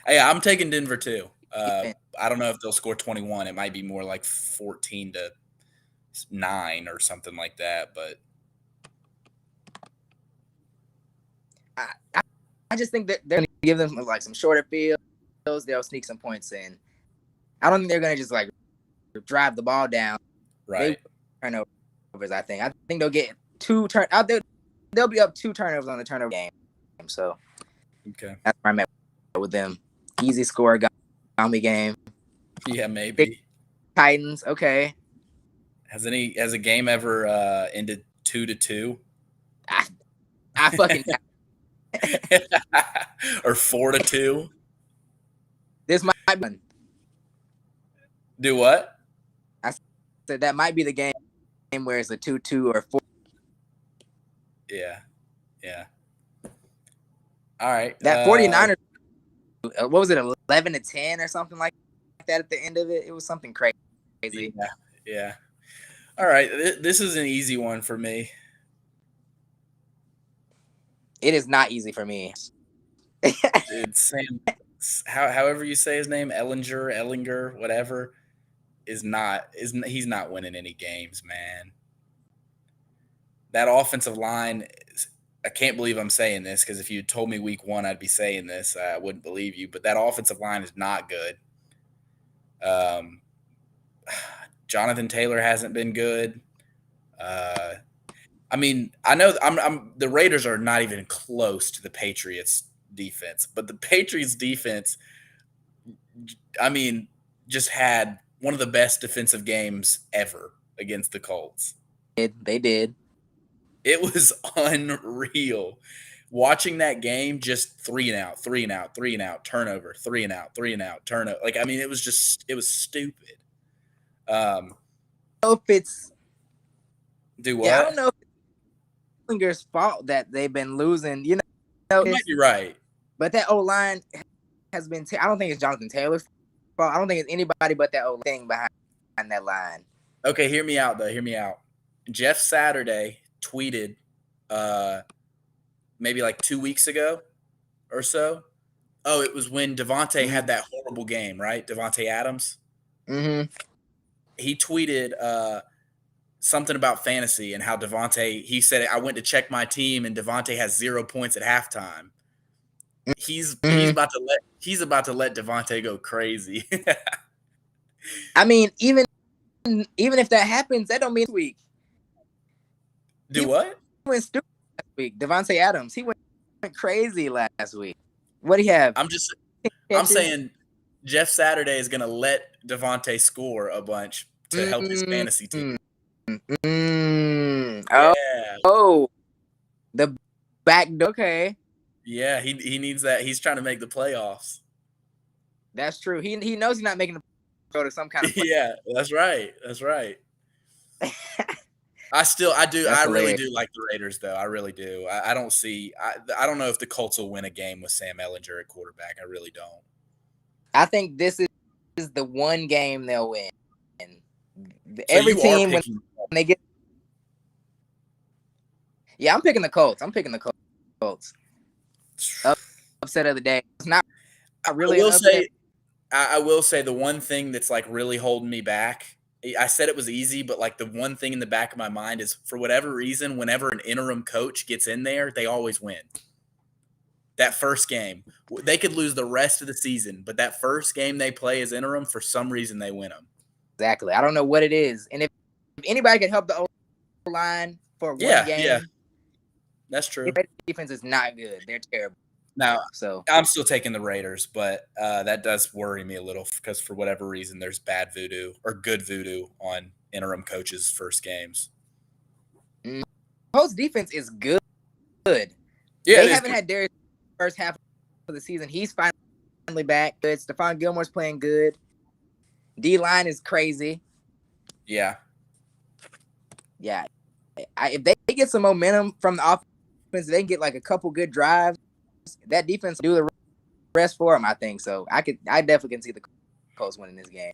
A: Hey, I'm taking Denver too. I don't know if they'll score 21. It might be more like 14-9 or something like that. But
B: I just think that they're going to give them like some shorter fields. They'll sneak some points in. I don't think they're going to just like drive the ball down.
A: Right.
B: Turnovers. I think they'll get 2 turn out there. They'll be up 2 turnovers on the turnover game. So
A: okay,
B: that's where I'm at with them. Easy score, Gami game.
A: Yeah, maybe.
B: Titans. Okay.
A: Has a game ever ended 2-2?
B: I fucking
A: or 4-2?
B: This might be one.
A: Do what?
B: I said that might be the game where it's a 2-2 or 4.
A: Yeah. All right.
B: That 49ers. What was it? 11-10 or something like that at the end of it. It was something crazy.
A: Yeah. All right. This is an easy one for me.
B: It is not easy for me.
A: Dude, however you say his name, Ellinger, whatever, he's not winning any games, man. That offensive line, I can't believe I'm saying this because if you told me week one, I'd be saying this. I wouldn't believe you, but that offensive line is not good. Um, Jonathan Taylor hasn't been good. I mean, I know the Raiders are not even close to the Patriots defense, but the Patriots defense, I mean, just had one of the best defensive games ever against the Colts.
B: They did.
A: It was unreal. Watching that game, just 3-and-out, 3-and-out, 3-and-out, turnover, 3-and-out, 3-and-out, turnover. Like, I mean, it was stupid.
B: I don't know if it's
A: Do what?
B: Yeah, I don't know if it's Ellinger's fault that they've been losing. You
A: might be right.
B: But that O-line has been. I don't think it's Jonathan Taylor's fault. I don't think it's anybody but that O thing behind that line.
A: Okay, hear me out though. Hear me out. Jeff Saturday tweeted, maybe like 2 weeks ago or so. Oh, it was when Devontae had that horrible game, right? Devontae Adams.
B: Mm-hmm.
A: He tweeted something about fantasy and how Devontae. He said, "I went to check my team and Devontae has 0 points at halftime." He's about to let Devontae go crazy.
B: I mean, even if that happens, that don't mean week.
A: What?
B: He went stupid last week. Devontae Adams, he went crazy last week. What do you have?
A: I'm saying Jeff Saturday is going to let Devontae score a bunch to help his fantasy team.
B: Yeah. Oh, the back. Okay.
A: Yeah, he needs that. He's trying to make the playoffs.
B: That's true. He knows he's not making the go to some kind of
A: yeah, that's right. That's right. I really do like the Raiders, though. I really do. I don't see. I don't know if the Colts will win a game with Sam Ellinger at quarterback. I really don't.
B: I think this is the one game they'll win. Every team when they get. Yeah, I'm picking the Colts. Upset of the day. It's not really.
A: I will say the one thing that's like really holding me back. I said it was easy, but like the one thing in the back of my mind is for whatever reason, whenever an interim coach gets in there, they always win. That first game, they could lose the rest of the season, but that first game they play as interim, for some reason they win them.
B: Exactly. I don't know what it is, and if anybody could help the O-line for one game,
A: that's true.
B: The defense is not good. They're terrible.
A: Now, so I'm still taking the Raiders, but that does worry me a little because for whatever reason, there's bad voodoo or good voodoo on interim coaches' first games.
B: Colts defense is good. Yeah, they haven't had Darius first half of the season. He's finally back. Good. Stephon Gilmore's playing good. D-line is crazy.
A: Yeah.
B: If they get some momentum from the offense, they can get like a couple good drives. That defense will do the rest for them, I think. So I definitely can see the Colts winning this game.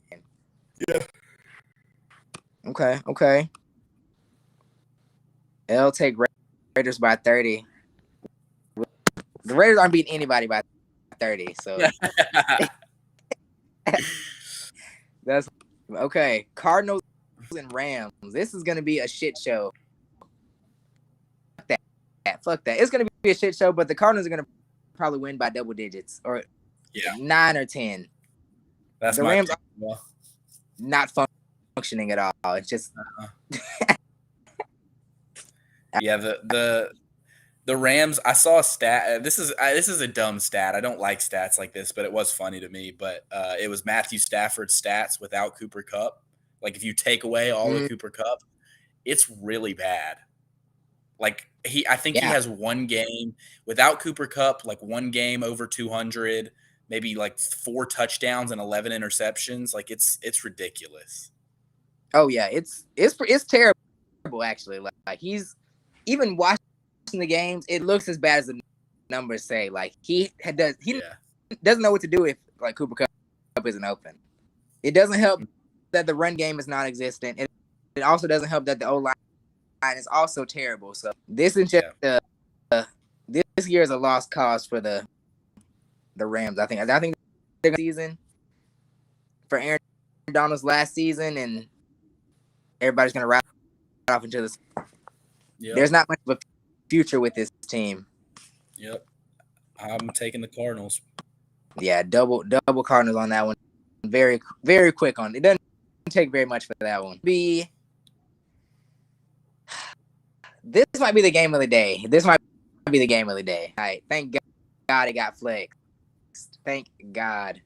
A: Yeah.
B: Okay. They'll take Raiders by 30. The Raiders aren't beating anybody by 30, so that's okay. Cardinals and Rams. This is gonna be a shit show. Fuck that. It's gonna be a shit show, but the Cardinals are gonna probably win by double digits or 9 or 10.
A: That's
B: the Rams are not functioning at all. It's just
A: the Rams. I saw a stat. This is a dumb stat. I don't like stats like this, but it was funny to me. But it was Matthew Stafford's stats without Cooper Kupp. Like if you take away all of Cooper Kupp, it's really bad. Like I think he has one game without Cooper Kupp, like one game over 200, maybe like 4 touchdowns and 11 interceptions. Like it's ridiculous.
B: Oh yeah, it's terrible actually. Like he's even watching the games, it looks as bad as the numbers say. Like he doesn't know what to do if like Cooper Kupp isn't open. It doesn't help that the run game is non-existent. It also doesn't help that the O-line is also terrible. So this is just this year is a lost cause for the Rams. I think season for Aaron Donald's last season, and everybody's going to ride off into this. Yep. There's not much of a future with this team.
A: Yep. I'm taking the Cardinals.
B: Yeah, double Cardinals on that one. Very, very quick on it. It doesn't take very much for that one. This might be the game of the day. All right, thank God it got flexed. Thank God.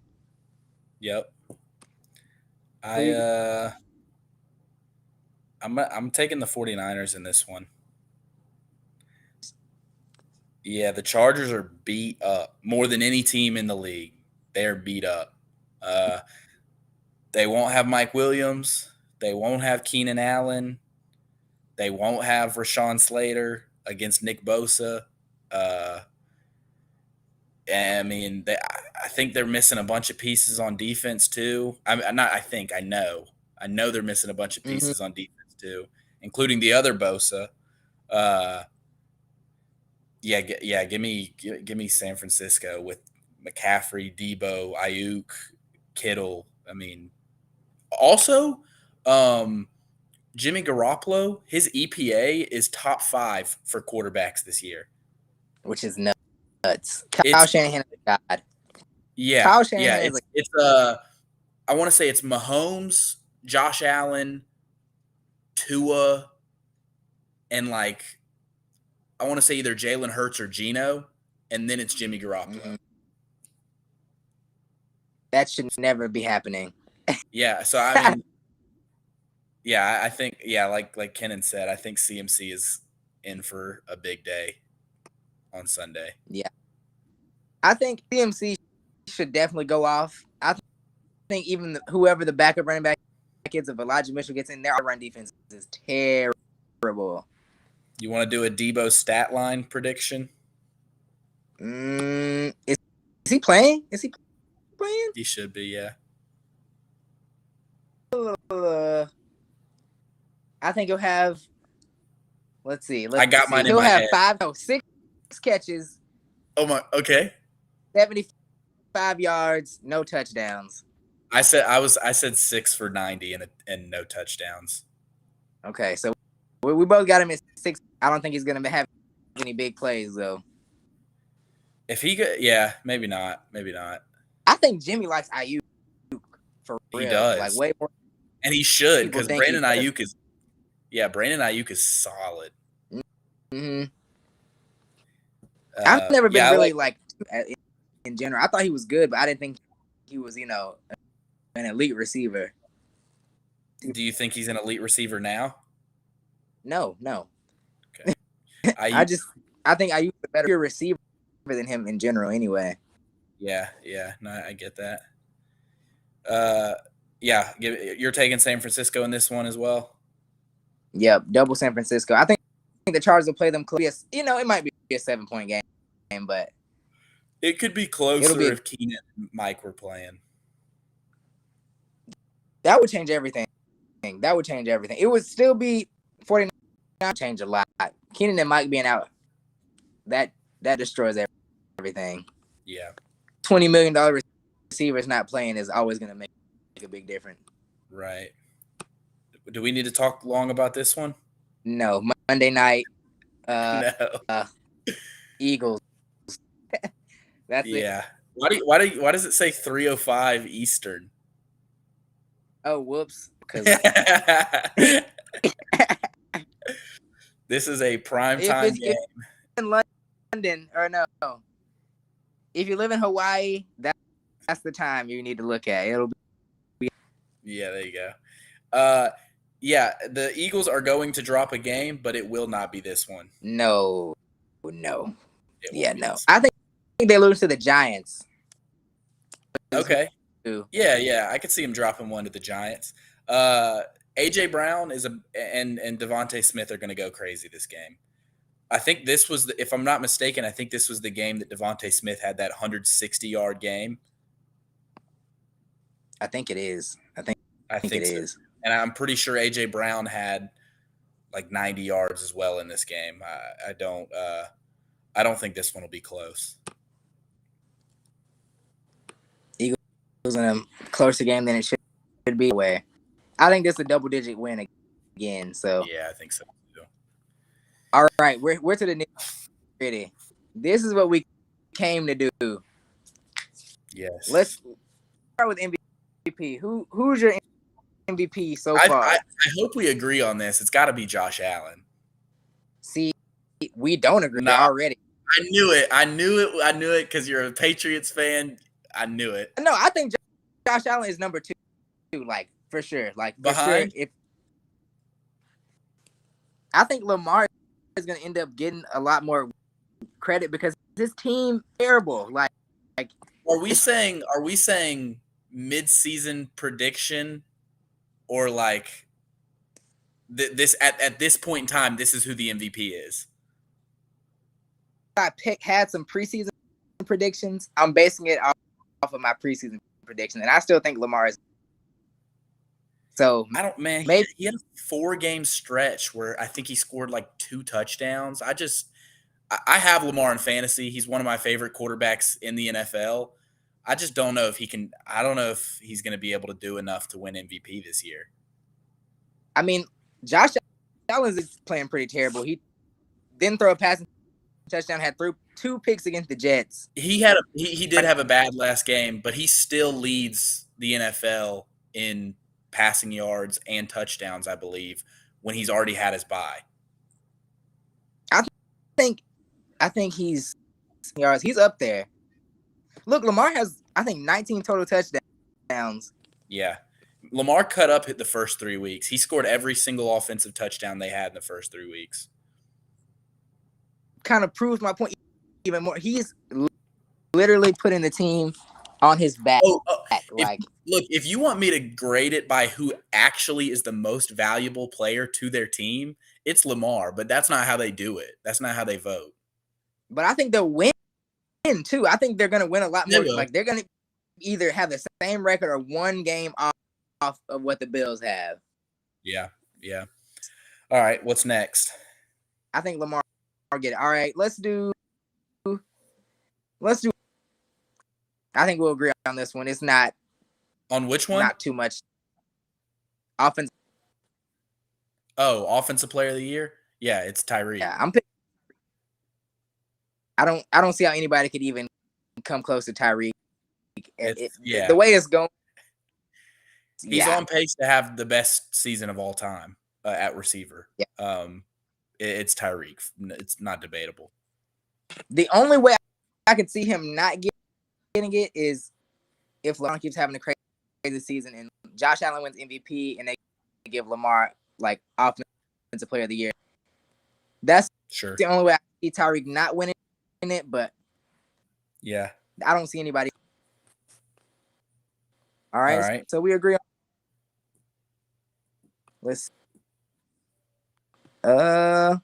A: Yep. I'm taking the 49ers in this one. Yeah, the Chargers are beat up more than any team in the league. They're beat up. They won't have Mike Williams. They won't have Keenan Allen. They won't have Rashawn Slater against Nick Bosa. I mean, I think they're missing a bunch of pieces on defense too. I know they're missing a bunch of pieces on defense too, including the other Bosa. Give me San Francisco with McCaffrey, Debo, Ayuk, Kittle. I mean, also, Jimmy Garoppolo, his EPA is top 5 for quarterbacks this year,
B: which is nuts. Kyle Shanahan is a god.
A: Yeah, Kyle Shanahan is I want to say it's Mahomes, Josh Allen, Tua, and I want to say either Jalen Hurts or Geno, and then it's Jimmy Garoppolo. Mm-hmm.
B: That should never be happening.
A: Yeah, so I mean, I think like Kenan said, I think CMC is in for a big day on Sunday.
B: Yeah, I think CMC should definitely go off. I think even whoever the backup running back is, if Elijah Mitchell gets in there, our run defense is terrible.
A: You want to do a Debo stat line prediction?
B: Is he playing?
A: He should be, yeah.
B: I think he'll have. Let's see.
A: I got mine in my head.
B: He'll have 6 catches.
A: Oh my! Okay.
B: 75 yards, no touchdowns.
A: I said 6 for 90 and no touchdowns.
B: Okay, so we both got him at 6. I don't think he's gonna have any big plays though.
A: If he could, yeah, maybe not.
B: I think Jimmy likes Ayuk for real.
A: He does,
B: way more.
A: And he should, because Brandon Ayuk is solid.
B: Mm-hmm. I've never been really in general. I thought he was good, but I didn't think he was, an elite receiver.
A: Do you think he's an elite receiver now?
B: No.
A: Okay.
B: I think Ayuk's a better receiver than him in general anyway.
A: Yeah. No, I get that. You're taking San Francisco in this one as well?
B: Yep, double San Francisco. I think the Chargers will play them close. It might be a 7-point game, but
A: it could be closer if Keenan and Mike were playing.
B: That would change everything. It would still be 49. Change a lot. Keenan and Mike being out, that destroys everything.
A: Yeah.
B: $20 million receivers not playing is always going to make a big difference.
A: Right. Do we need to talk long about this one?
B: No. Monday night.
A: No.
B: Eagles. That's it.
A: Yeah. Why does it say 3:05 Eastern?
B: Oh, whoops. Because
A: this is a primetime game.
B: In London, or no. If you live in Hawaii, that's the time you need to look at. It'll be.
A: Yeah, there you go. The Eagles are going to drop a game, but it will not be this one.
B: No. Yeah, no. I think they lose to the Giants.
A: Okay. Yeah. I could see him dropping one to the Giants. AJ Brown and Devontae Smith are going to go crazy this game. I think this was if I'm not mistaken, I think this was the game that Devontae Smith had that 160-yard game.
B: I think it is. I think it is.
A: And I'm pretty sure AJ Brown had like 90 yards as well in this game. I don't think this one will be close.
B: losing a closer game than it should be. Way, I think this is a double-digit win again. So
A: yeah, I think so too.
B: all right, we're to the nitty-gritty. This is what we came to do.
A: Yes.
B: Let's start with MVP. Who's your MVP so far?
A: I hope we agree on this. It's got to be Josh Allen.
B: See, we don't agree already.
A: I knew it because you're a Patriots fan. I knew it.
B: No, I think Josh Allen is number 2, like for sure. Like
A: behind.
B: For sure, I think Lamar is going to end up getting a lot more credit because his team terrible. Like
A: are we saying mid-season prediction, or like this at this point in time, this is who the MVP is?
B: I had some preseason predictions. I'm basing it off of my preseason prediction, and I still think Lamar is. So
A: I don't, man. Maybe he had a 4-game stretch where I think he scored like 2 touchdowns. I have Lamar in fantasy. He's one of my favorite quarterbacks in the NFL. I just don't know if he can. I don't know if he's going to be able to do enough to win MVP this year.
B: I mean, Josh Allen is playing pretty terrible. He didn't throw a passing touchdown. Had 2 picks against the Jets.
A: He did have a bad last game, but he still leads the NFL in passing yards and touchdowns, I believe, when he's already had his bye.
B: I think he's up there. Look, Lamar has, I think, 19 total touchdowns.
A: Yeah. Lamar cut up the first 3 weeks. He scored every single offensive touchdown they had in the first 3 weeks.
B: Kind of proves my point even more. He's literally putting the team on his back.
A: If you want me to grade it by who actually is the most valuable player to their team, it's Lamar, but that's not how they do it. That's not how they vote.
B: But I think they'll win too. I think they're going to win a lot more. Like they're going to either have the same record or 1 game off of what the Bills have.
A: Yeah. All right, what's next?
B: I think Lamar will get it. All right, let's do. I think we'll agree on this one. It's not
A: on which one?
B: Not too much. Offense.
A: Oh, offensive player of the year? Yeah, it's Tyreek.
B: Yeah, I'm picking. I don't see how anybody could even come close to Tyreek. The way it's going.
A: He's on pace to have the best season of all time at receiver.
B: Yeah.
A: It's Tyreek. It's not debatable.
B: The only way I could see him not getting it is if Lamar keeps having a crazy season and Josh Allen wins MVP and they give Lamar like offensive player of the year. That's the only way I see Tyreek not winning it, but
A: yeah,
B: I don't see anybody. All right. So we agree on. Let's look,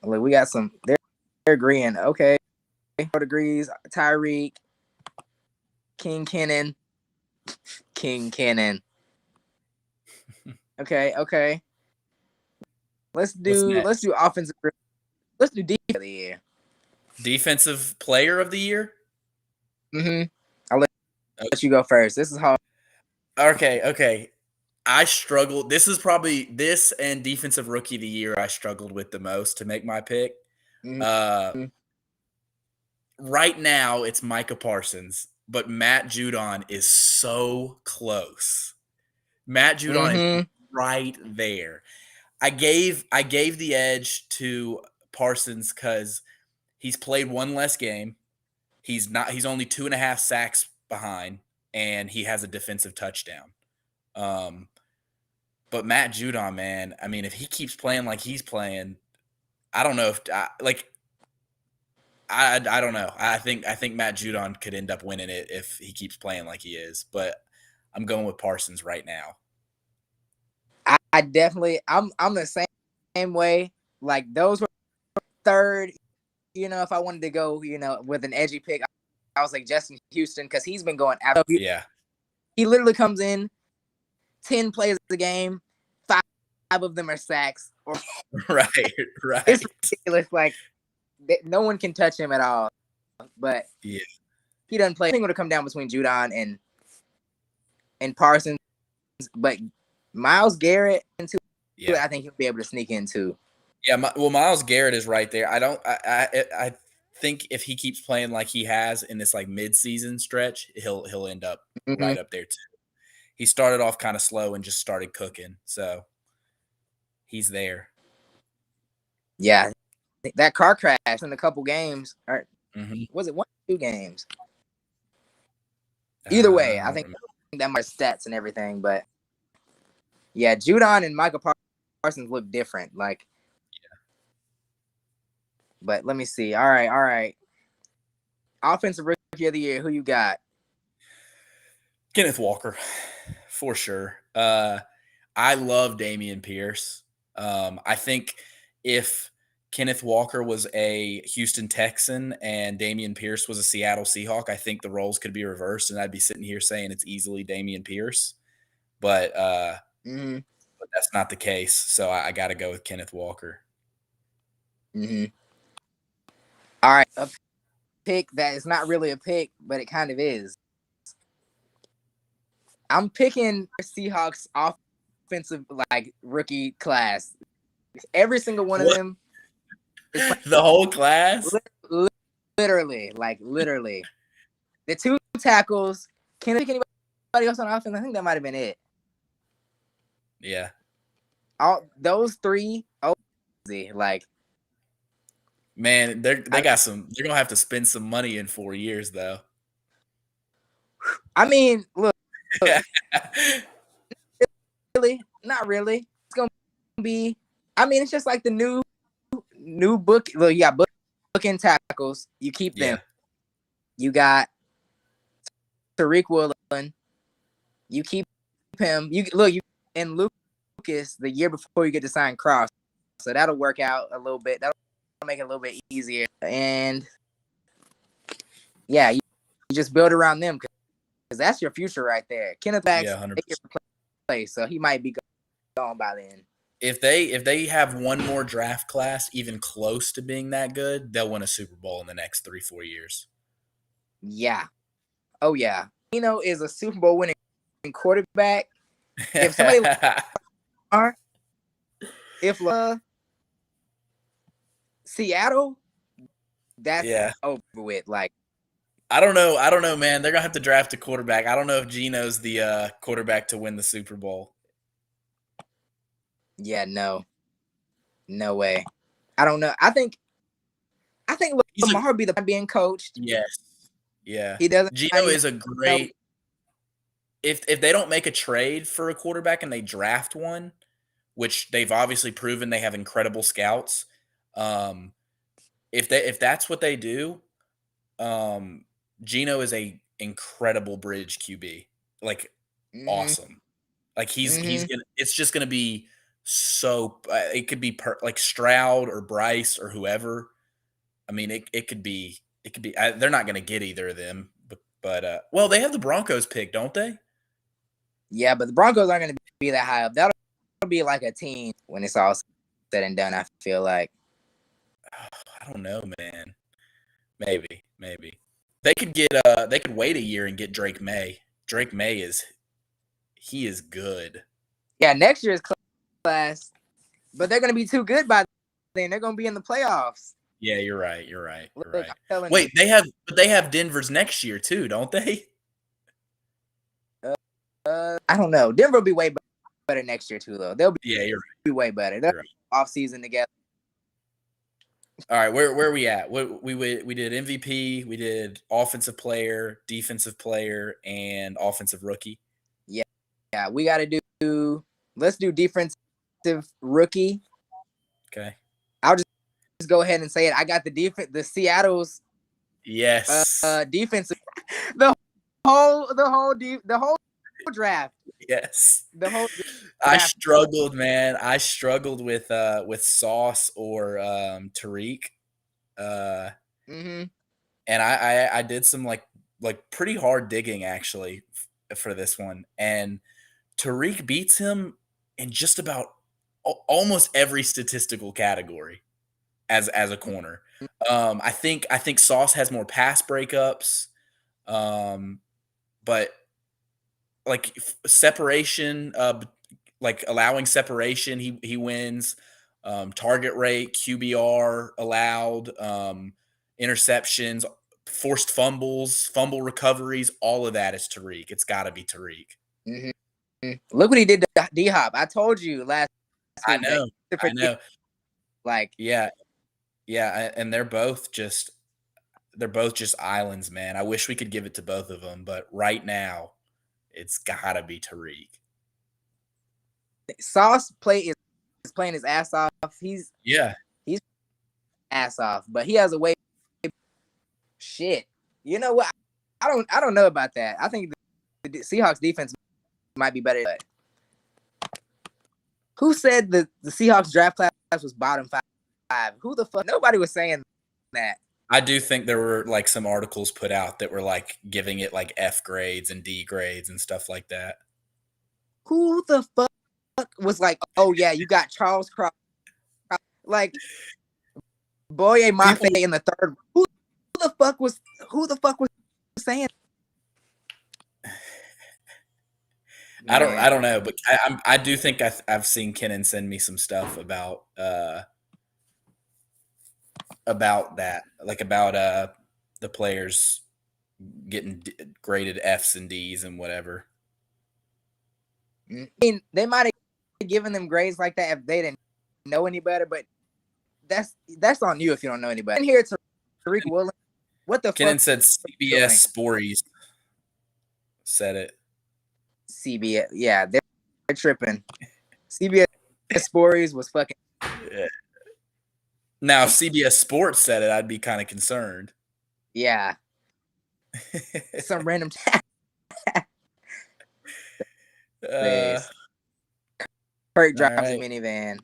B: we got some. They're agreeing. Okay, 4 degrees. Tyreek, King Kennan. Okay. Let's do offensive. Let's do defense of the year.
A: Defensive player of the year.
B: I'll let you go first. This is hard.
A: Okay. I struggled. This is probably this and defensive rookie of the year I struggled with the most to make my pick. Right now it's Micah Parsons, but Matt Judon is so close. Matt Judon is right there. I gave the edge to Parsons because he's played 1 less game. He's only 2.5 sacks behind, and he has a defensive touchdown. But Matt Judon, man, I mean, if he keeps playing like he's playing, I don't know if I don't know. I think Matt Judon could end up winning it if he keeps playing like he is. But I'm going with Parsons right now.
B: I definitely I'm the same way. Like those were third. You know, if I wanted to go, with an edgy pick, I was like Justin Houston because he's been going out.
A: Yeah.
B: He literally comes in, 10 plays a game, 5 of them are sacks.
A: Right.
B: It's ridiculous. Like no one can touch him at all. But
A: yeah,
B: he doesn't play. I think it'll come down between Judon and Parsons, but Myles Garrett into it, I think he'll be able to sneak into.
A: Yeah, Myles Garrett is right there. I think if he keeps playing like he has in this like mid-season stretch, he'll end up right up there too. He started off kind of slow and just started cooking, so he's there.
B: Yeah, that car crash in a couple games, or was it 1 or 2 games? Either way, I think that might stats and everything, but yeah, Judon and Michael Parsons look different. Like, but let me see. All right. Offensive Rookie of the Year, who you got?
A: Kenneth Walker, for sure. I love Dameon Pierce. I think if Kenneth Walker was a Houston Texan and Dameon Pierce was a Seattle Seahawk, I think the roles could be reversed, and I'd be sitting here saying it's easily Dameon Pierce. But that's not the case, so I got to go with Kenneth Walker.
B: All right, a pick that is not really a pick, but it kind of is. I'm picking Seahawks offensive like rookie class. Every single one of them.
A: The whole class?
B: Literally. The 2 tackles. Can't pick anybody else on offense. I think that might have been it.
A: Yeah.
B: All those 3, like,
A: man, they got some. They're gonna have to spend some money in 4 years, though.
B: I mean, look really, not really. It's gonna be. I mean, it's just like the new book. Look, you got bookend tackles. You keep them. You got Tariq Woolen. You keep him. You and Lucas the year before you get to sign Cross, so that'll work out a little bit. That'll make it a little bit easier. And yeah, you just build around them because that's your future right there. Kenneth Bax, 100%. So he might be gone by then.
A: If they have one more draft class even close to being that good, they'll win a Super Bowl in the next 3-4 years.
B: Yeah. Oh yeah. Is a Super Bowl winning quarterback. If somebody Seattle, that's over with. Like,
A: I don't know, man. They're gonna have to draft a quarterback. I don't know if Geno's the quarterback to win the Super Bowl.
B: Yeah, no way. I don't know. I think Lamar be the being coached.
A: Yes, yeah.
B: He doesn't.
A: Geno is a great. If they don't make a trade for a quarterback and they draft one, which they've obviously proven they have incredible scouts. If that's what they do, Geno is a incredible bridge QB. Like awesome. Like he's gonna. It's just gonna be so. It could be like Stroud or Bryce or whoever. I mean, it could be. It could be. They're not gonna get either of them. But well, they have the Broncos pick, don't they?
B: Yeah, but the Broncos aren't going to be that high up. That'll be like a team when it's all said and done, I feel like.
A: I don't know, man. Maybe. They could get they could wait a year and get Drake May. Drake May is good.
B: Yeah, next year's class, but they're going to be too good by then. They're going to be in the playoffs.
A: Yeah, you're right.
B: Look,
A: wait, they have Denver's next year too, don't they?
B: I don't know. Denver will be way better next year too, though. They'll be
A: you're
B: be way better. They're off season together.
A: All right, where are we at? We did MVP, we did offensive player, defensive player, and offensive rookie.
B: Yeah, we got to do. Let's do defensive rookie.
A: Okay.
B: I'll just go ahead and say it. I got the Seattle's.
A: Yes.
B: Defensive. The whole draft.
A: Yes.
B: The whole draft.
A: I struggled, man. I struggled with Sauce or Tariq. And I did some like pretty hard digging actually for this one. And Tariq beats him in just about almost every statistical category as a corner. I think Sauce has more pass breakups. But like separation, like allowing separation, he wins. Target rate, QBR allowed, interceptions, forced fumbles, fumble recoveries, all of that is Tariq. It's got to be Tariq.
B: Mm-hmm. Look what he did to D-Hop. I told you last
A: I
B: week.
A: know. I know.
B: Like,
A: yeah, and they're both just islands, man. I wish we could give it to both of them, but right now, it's gotta be Tariq.
B: Sauce is playing his ass off. He's ass off, but he has a way. Shit, you know what? I don't know about that. I think the Seahawks defense might be better. Who said the Seahawks draft class was bottom 5? Who the fuck? Nobody was saying that.
A: I do think there were like some articles put out that were like giving it like F grades and D grades and stuff like that.
B: Who the fuck was like, oh yeah, you got Charles Cross, like Boye Mafe in the third. Who the fuck was saying?
A: I don't know, but I do think I've seen Kennan send me some stuff about that, like about the players getting graded Fs and Ds and whatever.
B: I mean, they might have given them grades like that if they didn't know any better, but that's on you if you don't know any better. And here it's Tariq Woolen. What the
A: Kennan
B: fuck?
A: said CBS Spories said it.
B: CBS, yeah, they're tripping. CBS Spories was fucking.
A: Yeah. Now, if CBS Sports said it, I'd be kind of concerned.
B: Yeah. Some random. Kurt drives a minivan.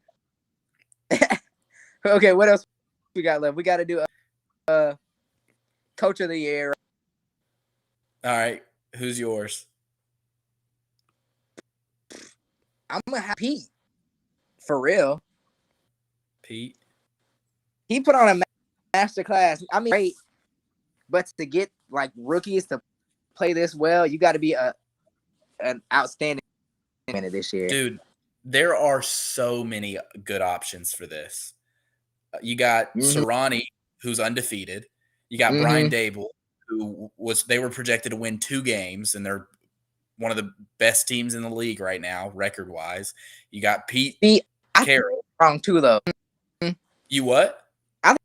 B: Okay, what else we got left? We got to do Coach of the Year.
A: All right, who's yours?
B: I'm gonna have Pete. For real.
A: Pete.
B: He put on a master class. I mean, great, but to get like rookies to play this well, you got to be an outstanding minute this year.
A: Dude, there are so many good options for this. You got Sirianni, who's undefeated. You got Brian Dable, who they were projected to win 2 games, and they're one of the best teams in the league right now, record-wise. You got Pete Carroll.
B: Wrong too, though.
A: You what?
B: I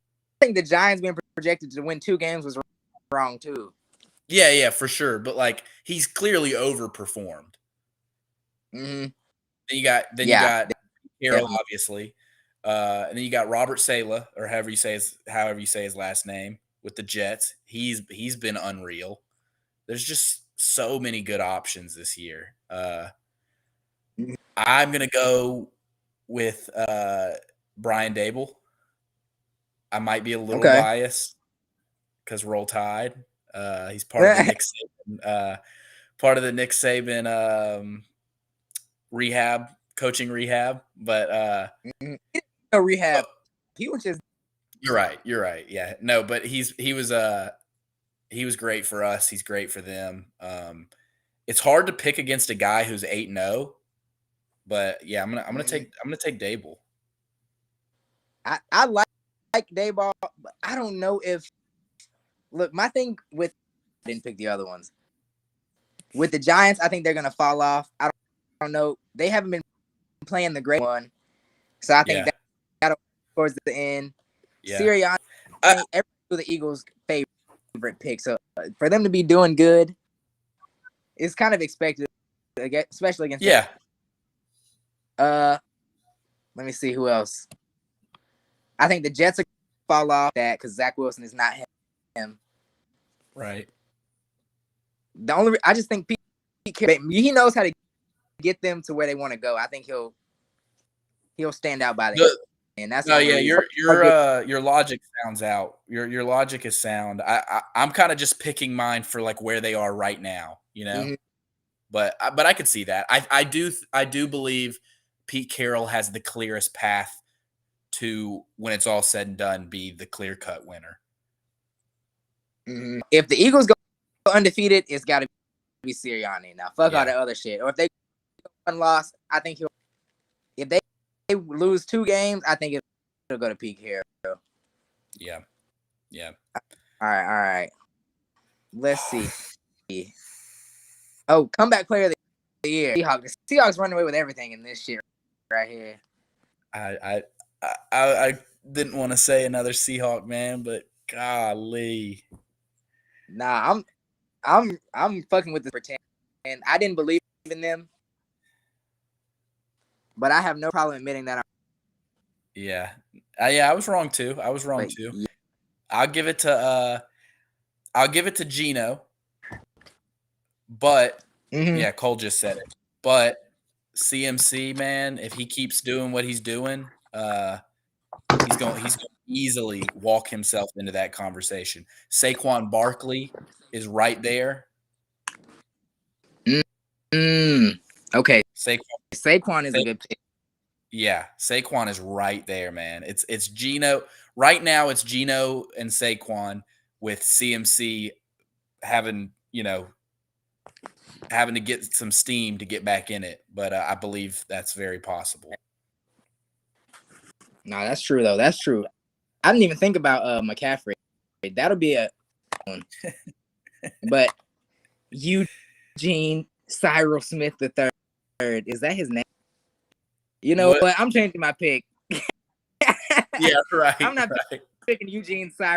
B: think the Giants being projected to win 2 games was wrong too.
A: Yeah, for sure. But like, he's clearly overperformed.
B: Mm-hmm.
A: Then you got Carroll, obviously. And then you got Robert Saleh, or however you say his last name, with the Jets. He's been unreal. There's just so many good options this year. I'm gonna go with Brian Dable. I might be a little biased because Roll Tide. He's part of the Nick Saban coaching rehab, but
B: rehab. He was just.
A: You're right. Yeah, no, but he was great for us. He's great for them. It's hard to pick against a guy who's 8-0, but yeah, I'm gonna take Dable.
B: I like Dayball, but I don't know if. Look, my thing with I didn't pick the other ones. With the Giants, I think they're gonna fall off. I don't know. They haven't been playing the great one, so I think that towards the end. Yeah. Sirianni, every the Eagles' favorite pick, so for them to be doing good, it's kind of expected, especially against.
A: Yeah.
B: Let me see who else. I think the Jets are fall off that because Zach Wilson is not him.
A: Right.
B: I just think he knows how to get them to where they want to go. I think he'll stand out by the end. And that's
A: your logic sounds out. Your logic is sound. I'm kind of just picking mine for like where they are right now, you know. Mm-hmm. But I could see that. I do believe Pete Carroll has the clearest path to, when it's all said and done, be the clear-cut winner.
B: Mm-hmm. If the Eagles go undefeated, it's got to be Sirianni. Now, fuck all the other shit. Or if they go one loss, I think he'll. If they lose 2 games, I think it'll go to Pete Carroll.
A: Yeah.
B: All right. Let's see. Oh, comeback player of the year. Seahawks running away with everything in this shit right here.
A: I didn't want to say another Seahawk, man, but golly.
B: Nah, I'm fucking with this pretend. And I didn't believe in them, but I have no problem admitting that.
A: Yeah, I was wrong too.
B: Yeah.
A: I'll give it to Geno, but yeah, Cole just said it. But CMC, man, if he keeps doing what he's doing, he's going to easily walk himself into that conversation. Saquon Barkley is right there.
B: Okay.
A: Saquon
B: is a good pick.
A: Yeah, Saquon is right there, man. It's Geno. Right now it's Geno and Saquon with CMC having to get some steam to get back in it. But I believe that's very possible.
B: No, that's true though. That's true. I didn't even think about McCaffrey. That'll be a one. But Eugene Cyril Smith III, is that his name? You know what? I'm changing my pick.
A: Yeah, right.
B: I'm not picking Eugene Cyril.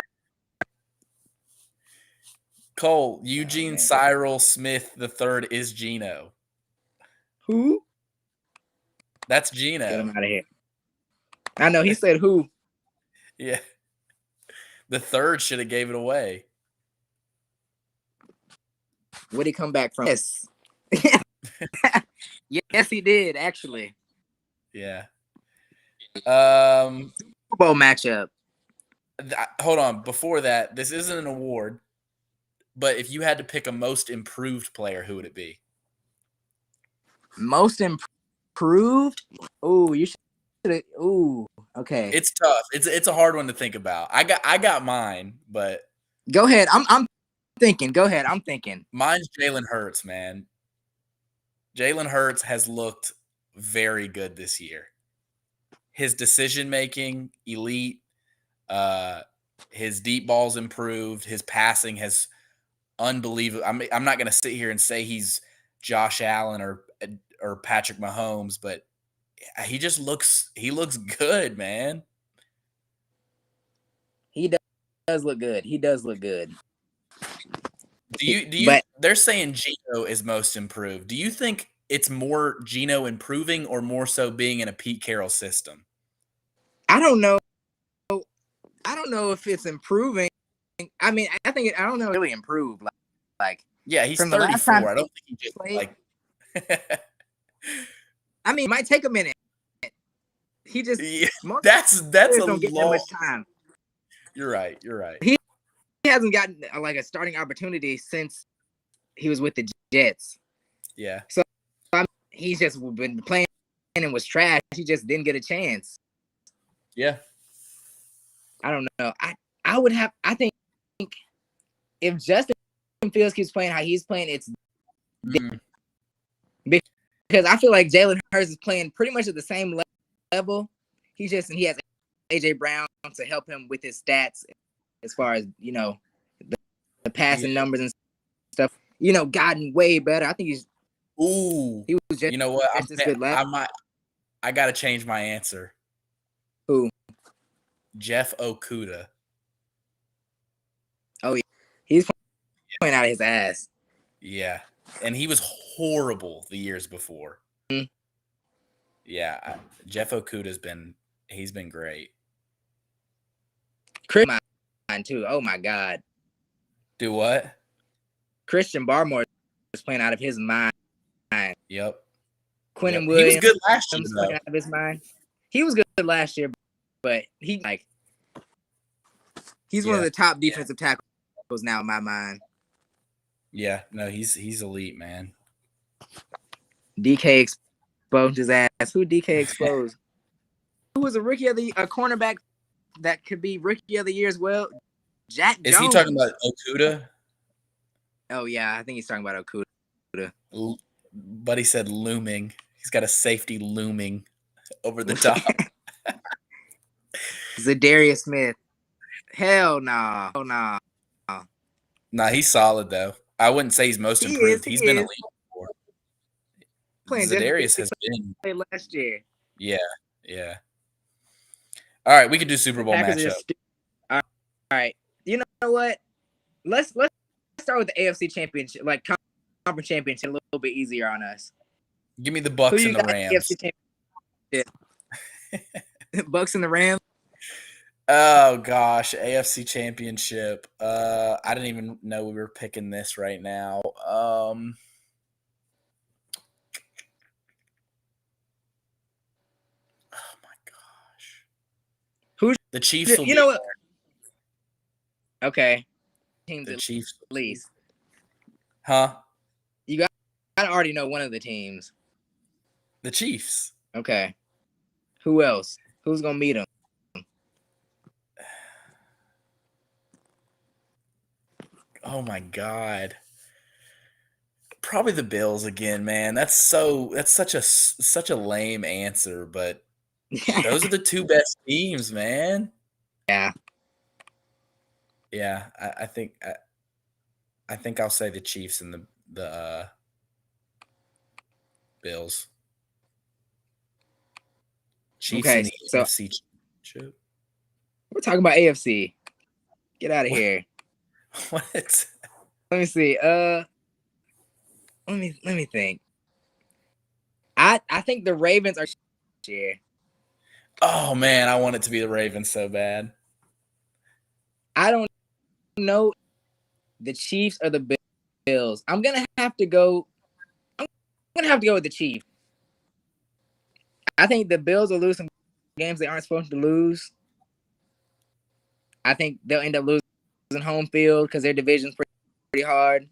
A: Cole, Eugene Cyril Smith III is Geno.
B: Who?
A: That's Geno.
B: Get him out of here. I know he said who.
A: Yeah. The third should have gave it away.
B: Would he come back from? Yes. Yes, he did, actually.
A: Yeah.
B: Super Bowl matchup.
A: Hold on. Before that, this isn't an award, but if you had to pick a most improved player, who would it be?
B: Most improved? Oh, you should. Ooh, okay.
A: It's tough. It's a hard one to think about. I got mine, but
B: go ahead. I'm thinking. Go ahead. I'm thinking.
A: Mine's Jalen Hurts, man. Jalen Hurts has looked very good this year. His decision making, elite. His deep balls improved. His passing has unbelievable. I'm not going to sit here and say he's Josh Allen or Patrick Mahomes, but he looks good, man.
B: He does look good. He does look good.
A: Do you? They're saying Geno is most improved. Do you think it's more Geno improving or more so being in a Pete Carroll system?
B: I don't know. I don't know if it's improving. I mean, I don't know. Really improved. Like
A: yeah, he's 34. I don't think he just like.
B: I mean, it might take a minute. He just
A: that's a
B: don't get that much time.
A: You're right.
B: He hasn't gotten like a starting opportunity since he was with the Jets.
A: Yeah.
B: So he's just been playing and was trash. He just didn't get a chance.
A: Yeah.
B: I don't know. I think if Justin Fields keeps playing how he's playing, it's because I feel like Jalen Hurts is playing pretty much at the same level. He has AJ Brown to help him with his stats as far as the passing numbers and stuff. Gotten way better. I think he's.
A: Ooh.
B: He was just.
A: You know what?
B: I
A: got to change my answer.
B: Who?
A: Jeff Okuda.
B: Oh, yeah. He's playing out of his ass.
A: Yeah. And he was horrible the years before.
B: Mm-hmm.
A: Yeah. Jeff Okuda's been great.
B: Chris mine too. Oh my God.
A: Do what?
B: Christian Barmore is playing out of his mind.
A: Yep.
B: Quentin Williams.
A: He was good last year.
B: Playing out of his mind. He was good last year, but he's one of the top defensive tackles now in my mind.
A: Yeah, no, he's elite, man.
B: DK exposed his ass. Who DK exposed? Who was a cornerback that could be rookie of the year as well? Jack Jones.
A: Is he talking about Okuda?
B: Oh yeah, I think he's talking about Okuda.
A: Buddy said looming. He's got a safety looming over the top.
B: Zadarius Smith. Hell nah. Hell nah.
A: Nah, he's solid though. I wouldn't say he's most
B: He
A: improved.
B: is.
A: He's
B: He
A: been
B: is.
A: elite before.
B: Playing just
A: Zadarius
B: he
A: has been.
B: played last year.
A: Yeah, yeah. All right, we could do Super
B: The
A: Bowl
B: Packers are
A: matchup.
B: just all right. You know what? Let's start with the AFC Championship, like conference championship, a little bit easier on us.
A: Give me the
B: Who
A: Bucks
B: you
A: and the
B: got
A: Rams.
B: AFC Championship? Bucks and the Rams.
A: Oh gosh, AFC Championship. I didn't even know we were picking this right now. Oh my gosh.
B: Who's
A: The Chiefs will
B: you
A: be
B: know what? Okay. Teams
A: the
B: at
A: Chiefs.
B: least.
A: Huh?
B: You got I already know one of the teams.
A: The Chiefs.
B: Okay. Who else? Who's gonna meet them?
A: Oh my god. Probably the Bills again, man. That's such a lame answer, but those are the two best teams, man.
B: Yeah.
A: Yeah, I think I'll say the Chiefs and the Bills. Chiefs
B: Okay.
A: in the
B: So
A: NFC Championship.
B: we're talking about AFC. Get out of here.
A: What?
B: Let me see. Let me think. I think the Ravens are here.
A: Oh man, I want it to be the Ravens so bad.
B: I don't know the Chiefs or the Bills. I'm gonna have to go with the Chiefs. I think the Bills will lose some games they aren't supposed to lose. I think they'll end up losing home field because their division's pretty hard.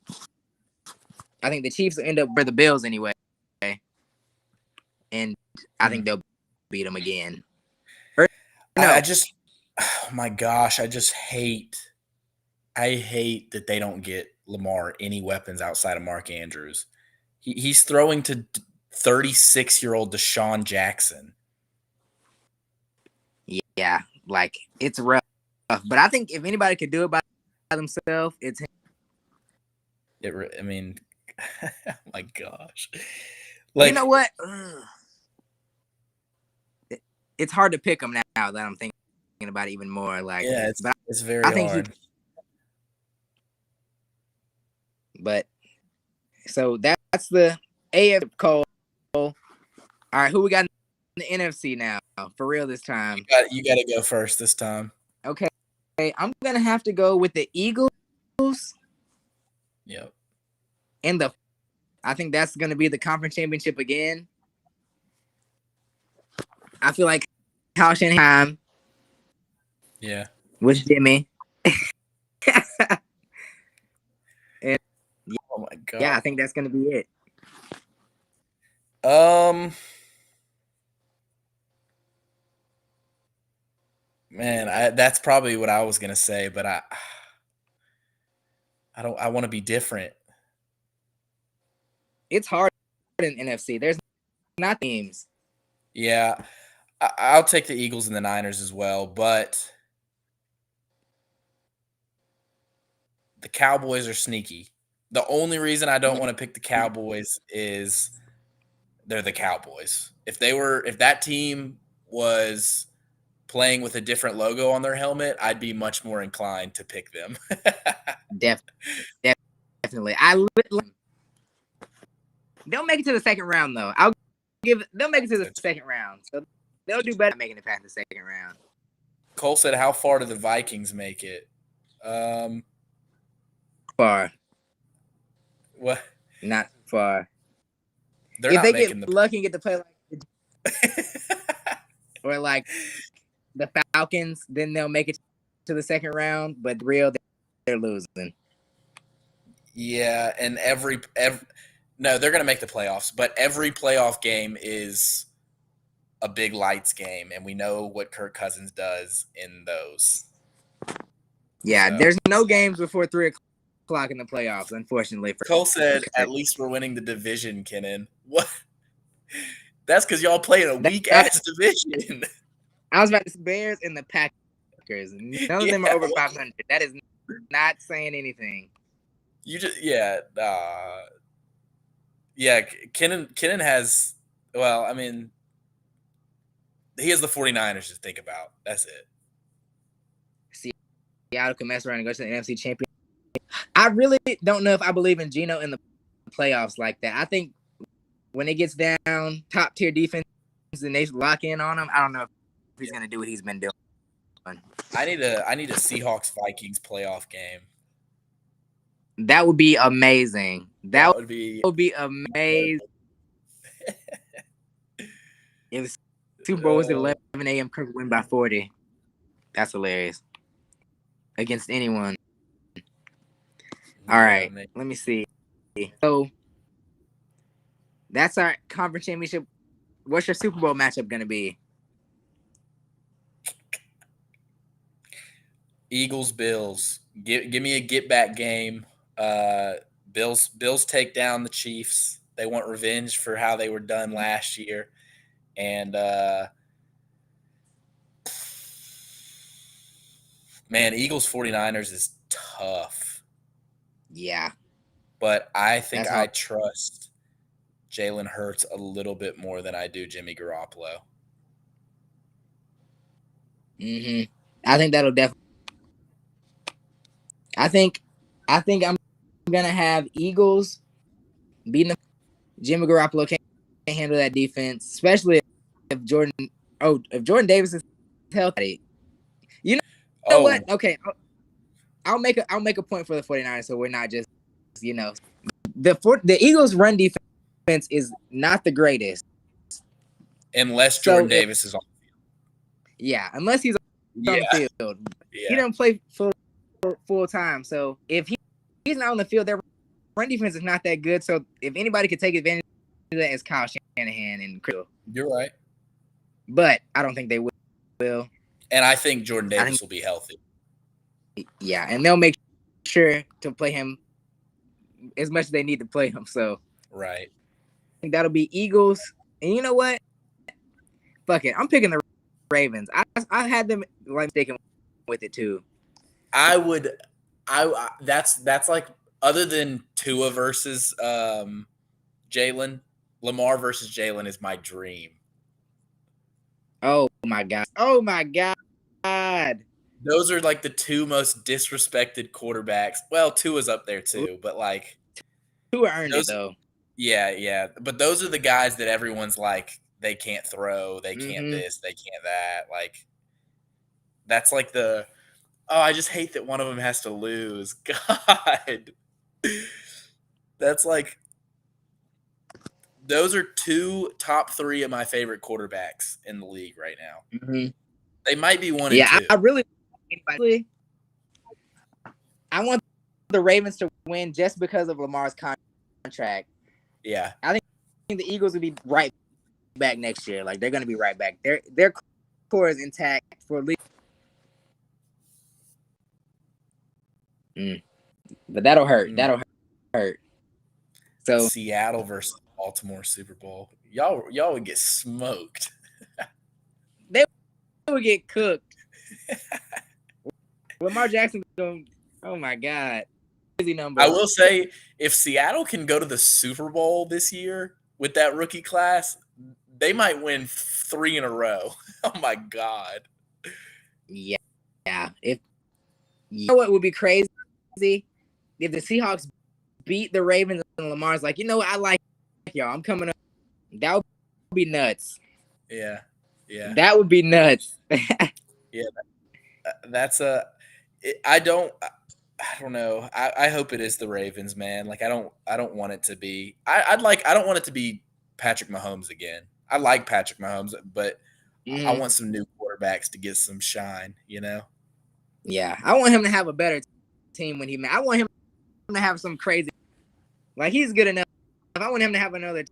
B: I think the Chiefs will end up for the Bills anyway, and I think they'll beat them again.
A: I just, oh my gosh, I hate that they don't get Lamar any weapons outside of Mark Andrews. He's throwing to 36-year-old Deshaun Jackson.
B: Yeah, like it's rough. But I think if anybody could do it by themselves, it's him.
A: I mean, oh my gosh. Like,
B: you know what? It's hard to pick him now that I'm thinking about it even more. Like,
A: yeah, it's very hard.
B: But so that's the AFC Cole. All right, who we got in the NFC now? For real this time.
A: You got to go first this time.
B: Okay, I'm gonna have to go with the Eagles.
A: Yep.
B: And I think that's gonna be the conference championship again. I feel like Kyle Shanahan.
A: Yeah.
B: With Jimmy. And
A: oh my god.
B: Yeah, I think that's gonna be it.
A: Man, that's probably what I was gonna say, but I want to be different.
B: It's hard in NFC. There's not teams.
A: Yeah, I'll take the Eagles and the Niners as well, but the Cowboys are sneaky. The only reason I don't want to pick the Cowboys is they're the Cowboys. If that team was playing with a different logo on their helmet, I'd be much more inclined to pick them.
B: Definitely. They'll make it to the second round though. They'll make it to the second round. So they'll do better making it past the second round.
A: Cole said, "How far do the Vikings make it?"
B: Far.
A: What?
B: Not far.
A: They're
B: if
A: not
B: they
A: making
B: get lucky and get to play or like the Falcons, then they'll make it to the second round. But they're losing.
A: Yeah, and no, they're going to make the playoffs, but every playoff game is a big lights game, and we know what Kirk Cousins does in those.
B: Yeah, there's no games before 3 o'clock in the playoffs, unfortunately.
A: Cole said, "At least we're winning the division, Kenan." What? That's because y'all play in a weak ass division.
B: I was about to say Bears and the Packers. None of them are over 500. That is not saying anything.
A: Kenan has. Well, I mean, he has the 49ers to think about. That's it.
B: Seattle can mess around and go to the NFC Championship. I really don't know if I believe in Geno in the playoffs like that. I think when it gets down, top tier defense, and they lock in on him, I don't know if he's going to do what he's been doing.
A: I need a Seahawks Vikings playoff game.
B: That would be amazing. That would be amazing. If Super Bowl was at 11 a.m., Kirk win by 40. That's hilarious. Against anyone. All right, let me see. So that's our conference championship. What's your Super Bowl matchup going to be?
A: Eagles, Bills. Give me a get back game. Bills take down the Chiefs. They want revenge for how they were done last year. And man, Eagles 49ers is tough.
B: Yeah.
A: But I think I trust Jalen Hurts a little bit more than I do Jimmy Garoppolo.
B: I think that'll definitely. I think I'm gonna have Eagles beating them. Jimmy Garoppolo can't handle that defense, especially if Jordan Davis is healthy. You know what? Okay, I'll make a point for the 49ers, so we're not just the Eagles' run defense is not the greatest
A: unless Jordan Davis is on the field.
B: Yeah, unless he's on the field. Yeah. He doesn't play full time, so if he's not on the field, their run defense is not that good. So if anybody could take advantage of that, it's Kyle Shanahan and Chris.
A: You're right,
B: but I don't think they will.
A: And I think Jordan Davis will be healthy.
B: Yeah, and they'll make sure to play him as much as they need to play him. So
A: right,
B: I think that'll be Eagles. And you know what? Fuck it, I'm picking the Ravens. I had them mistaken with it too.
A: That's like, other than Tua versus Jalen, Lamar versus Jalen is my dream.
B: Oh my god.
A: Those are like the two most disrespected quarterbacks. Well, Tua's up there too, but like
B: Tua earned it though.
A: Yeah. But those are the guys that everyone's like, they can't throw, they can't this, they can't that. Like, that's like I just hate that one of them has to lose. God. That's like, those are two top 3 of my favorite quarterbacks in the league right now. They might be 1 and 2.
B: I want the Ravens to win just because of Lamar's contract.
A: Yeah.
B: I think the Eagles will be right back next year. Like, they're going to be right back. Their core is intact for at least. But that'll hurt. That'll hurt. So
A: Seattle versus Baltimore Super Bowl. Y'all would get smoked.
B: They would get cooked. Lamar Jackson going, oh my God. Crazy number.
A: I will say, if Seattle can go to the Super Bowl this year with that rookie class, they might win 3 in a row. Oh my God.
B: Yeah. You know what would be crazy? If the Seahawks beat the Ravens and Lamar's like, you know what, I like y'all, I'm coming up. That would be nuts.
A: Yeah.
B: That would be nuts.
A: Yeah. That's I don't know. I hope it is the Ravens, man. Like, I don't want it to be. I don't want it to be Patrick Mahomes again. I like Patrick Mahomes, but I want some new quarterbacks to get some shine, you know?
B: Yeah. I want him to have a better team when I want him to have some crazy, like, he's good enough. If I want him to have another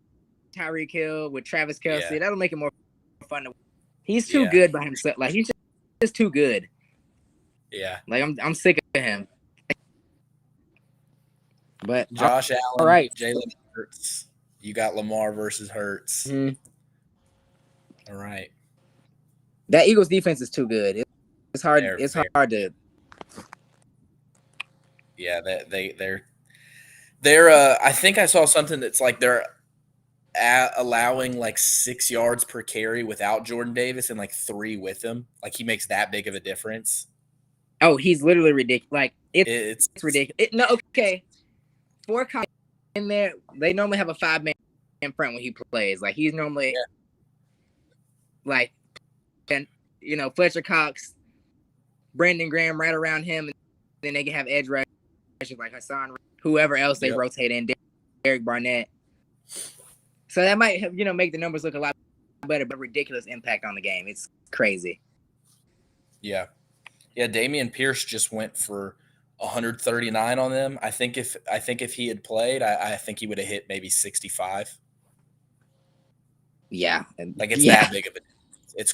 B: Tyreek Hill with Travis Kelce, that'll make it more fun to. He's too good by himself. Like, he's just too good.
A: Yeah.
B: Like, I'm sick of him. But
A: Josh
B: all
A: Allen,
B: right.
A: Jalen Hurts. You got Lamar versus Hurts.
B: Mhm.
A: All right.
B: That Eagles defense is too good. It's hard. It's hard to.
A: Yeah, they're. I think I saw something that's like they're allowing like 6 yards per carry without Jordan Davis and like 3 with him. Like he makes that big of a difference.
B: Oh, he's literally ridiculous. Like
A: It's
B: ridiculous. No, okay. 4 in there. They normally have a 5-man in front when he plays. Like he's normally like, and Fletcher Cox, Brandon Graham right around him, and then they can have edge rushers like Hassan, whoever else they rotate in, Derek Barnett. So that might have, make the numbers look a lot better, but ridiculous impact on the game. It's crazy.
A: Yeah. Damian Pierce just went for 139 on them. I think if he had played, I think he would have hit maybe 65.
B: Yeah,
A: like it's that big of a. It's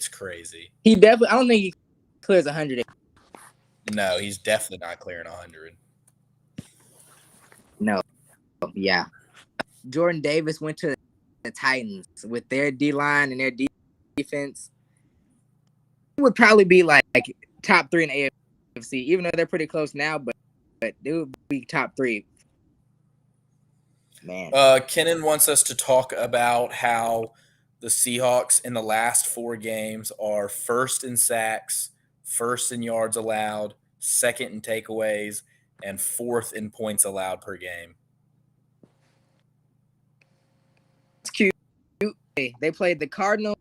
A: crazy.
B: He definitely. I don't think he clears 100.
A: No, he's definitely not clearing 100.
B: No. Yeah. Jordan Davis went to the Titans with their D-line and their defense. It would probably be like top 3 in the AFC, even though they're pretty close now, but they would be top 3. Man.
A: Kennan wants us to talk about how the Seahawks in the last 4 games are first in sacks, first in yards allowed, second in takeaways, and 4th in points allowed per game.
B: It's cute. They played the Cardinals,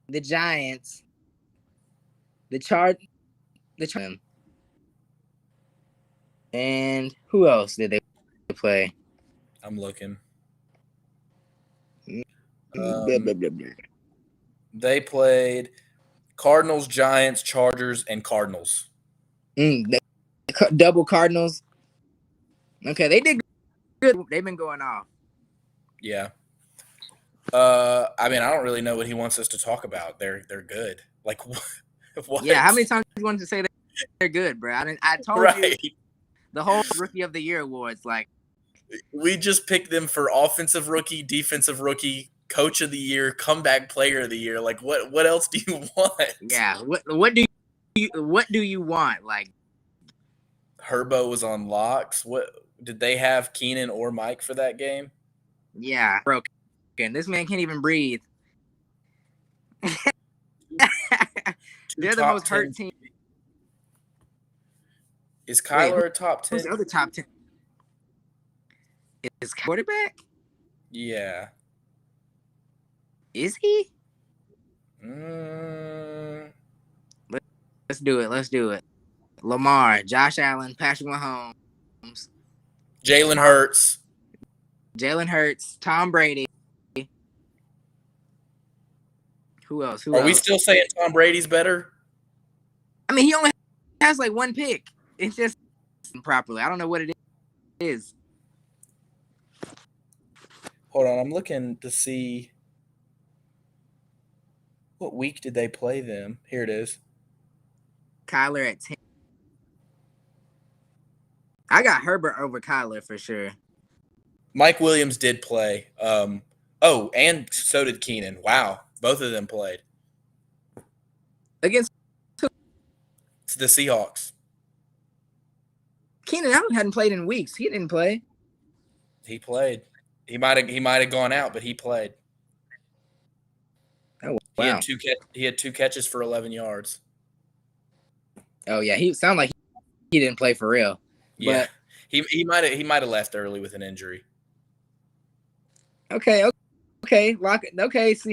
B: the Giants, the and who else did they play?
A: I'm looking. They played Cardinals, Giants, Chargers, and Cardinals.
B: Double Cardinals. Okay, they did good. They've been going off.
A: Yeah. I mean, I don't really know what he wants us to talk about. They're good. Like what?
B: Yeah, how many times do you want to say they're good, bro? I told you the whole Rookie of the Year awards. Like
A: we just picked them for offensive rookie, defensive rookie, coach of the year, comeback player of the year. Like what else do you want?
B: Yeah, what do you want? Like
A: Herbo was on locks. What did they have Keenan or Mike for that game?
B: Yeah, broken. This man can't even breathe. They're the most hurt team.
A: Is Kyler a top 10?
B: Who's the other top 10? Is quarterback?
A: Yeah.
B: Is he? Let's do it. Lamar, Josh Allen, Patrick Mahomes,
A: Jalen Hurts,
B: Tom Brady. Who else?
A: Are we still saying Tom Brady's better?
B: I mean, he only has like 1 pick. It's just properly. I don't know what it is.
A: Hold on, I'm looking to see what week did they play them. Here it is.
B: Kyler at 10. I got Herbert over Kyler for sure.
A: Mike Williams did play. And so did Keenan. Wow, both of them played
B: against
A: the Seahawks.
B: Keenan Allen hadn't played in weeks. He didn't play.
A: He played. He might have gone out, but he played.
B: Oh wow!
A: He had 2 catches for 11 yards.
B: Oh yeah, he sounded like he didn't play for real.
A: Yeah, but he might have left early with an injury.
B: Okay. See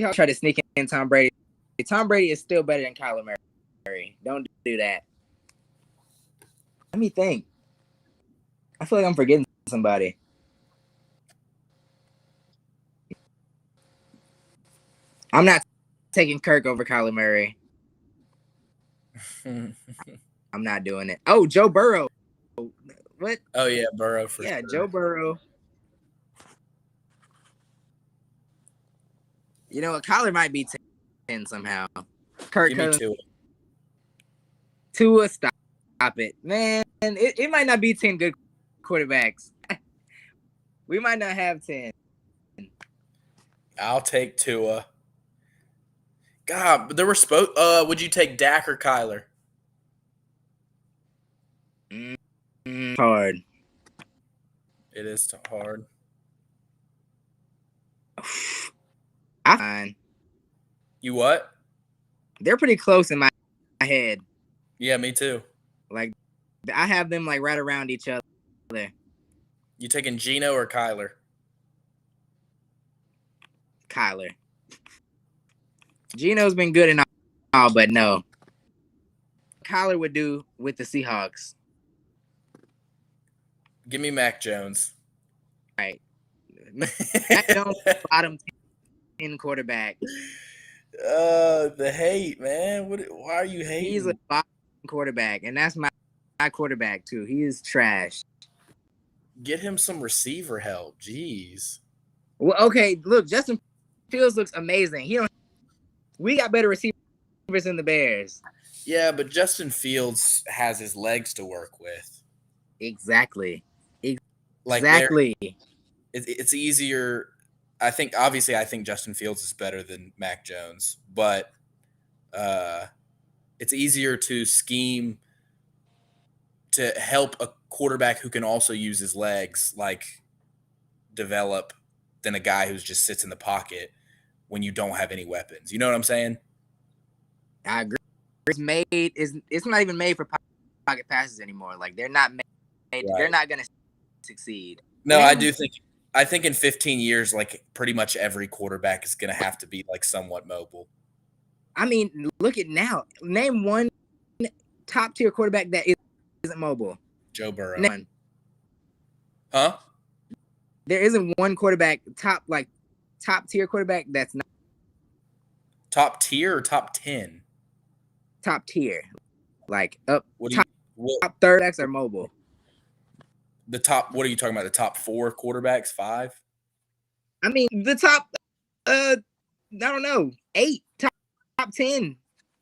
B: how I try to sneak in Tom Brady. Tom Brady is still better than Kyler Murray. Don't do that. Let me think. I feel like I'm forgetting somebody. I'm not taking Kirk over Kyler Murray. I'm not doing it. Oh, Joe Burrow. What?
A: Oh yeah, Burrow for
B: sure.
A: Joe
B: Burrow. You know what? Kyler might be 10 somehow. Kirk Cousins. Tua, stop it, man. It might not be 10 good quarterbacks. We might not have 10.
A: I'll take Tua. God, but there were would you take Dak or Kyler?
B: Hard.
A: It is hard.
B: I find
A: You what?
B: they're pretty close in my head.
A: Yeah, me too.
B: Like I have them like right around each other.
A: You taking Geno or Kyler?
B: Kyler. Geno's been good and all, but no. Kyler would do with the Seahawks.
A: Give me Mac Jones.
B: Right. Mac Jones, bottom 10 quarterback.
A: The hate, man. Why are you hating?
B: He's a bottom quarterback, and that's my quarterback too. He is trash.
A: Get him some receiver help. Jeez.
B: Well, okay, look, Justin Fields looks amazing. We got better receivers than the Bears.
A: Yeah, but Justin Fields has his legs to work with.
B: Exactly.
A: Like
B: exactly.
A: It's easier. I think Justin Fields is better than Mac Jones, but it's easier to scheme to help a quarterback who can also use his legs, like develop, than a guy who just sits in the pocket when you don't have any weapons. You know what I'm saying?
B: I agree. It's not even made for pocket passes anymore. Like they're not made. Right. They're not going to succeed.
A: No, I think in 15 years, like pretty much every quarterback is going to have to be like somewhat mobile.
B: I mean, look at now. Name one top tier quarterback that isn't mobile.
A: Joe Burrow.
B: None.
A: Huh?
B: There isn't one quarterback top tier quarterback that's not
A: top tier or top 10.
B: Top tier, like top third backs are mobile.
A: The top. What are you talking about? The top 4 quarterbacks, 5?
B: I mean, the top. I don't know. 8, top 10,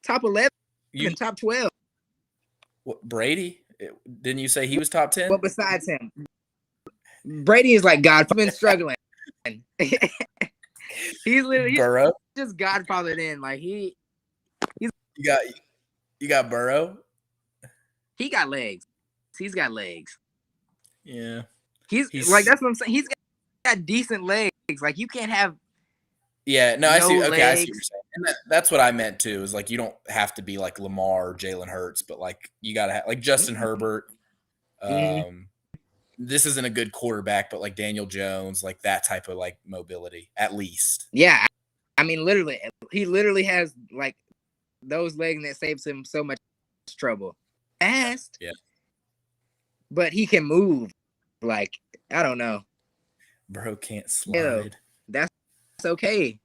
B: top 11, and top 12.
A: What, Brady? Didn't you say he was top 10?
B: Well, besides him, Brady is like God. I've been struggling. He's literally
A: Burrow.
B: Just godfathered in. Like he's.
A: You got Burrow.
B: He got legs. He's got legs.
A: Yeah.
B: He's like, that's what I'm saying. He's got decent legs. Like you can't have.
A: Yeah, no, I see. Okay,
B: legs.
A: I see what you're saying. And that's what I meant too. Is like you don't have to be like Lamar or Jalen Hurts, but like you gotta have like Justin Herbert. This isn't a good quarterback, but like Daniel Jones, like that type of like mobility, at least.
B: Yeah, I mean, he literally has like those legs that saves him so much trouble. Fast,
A: yeah,
B: but he can move. Like I don't know.
A: Bro can't slide.
B: That's okay.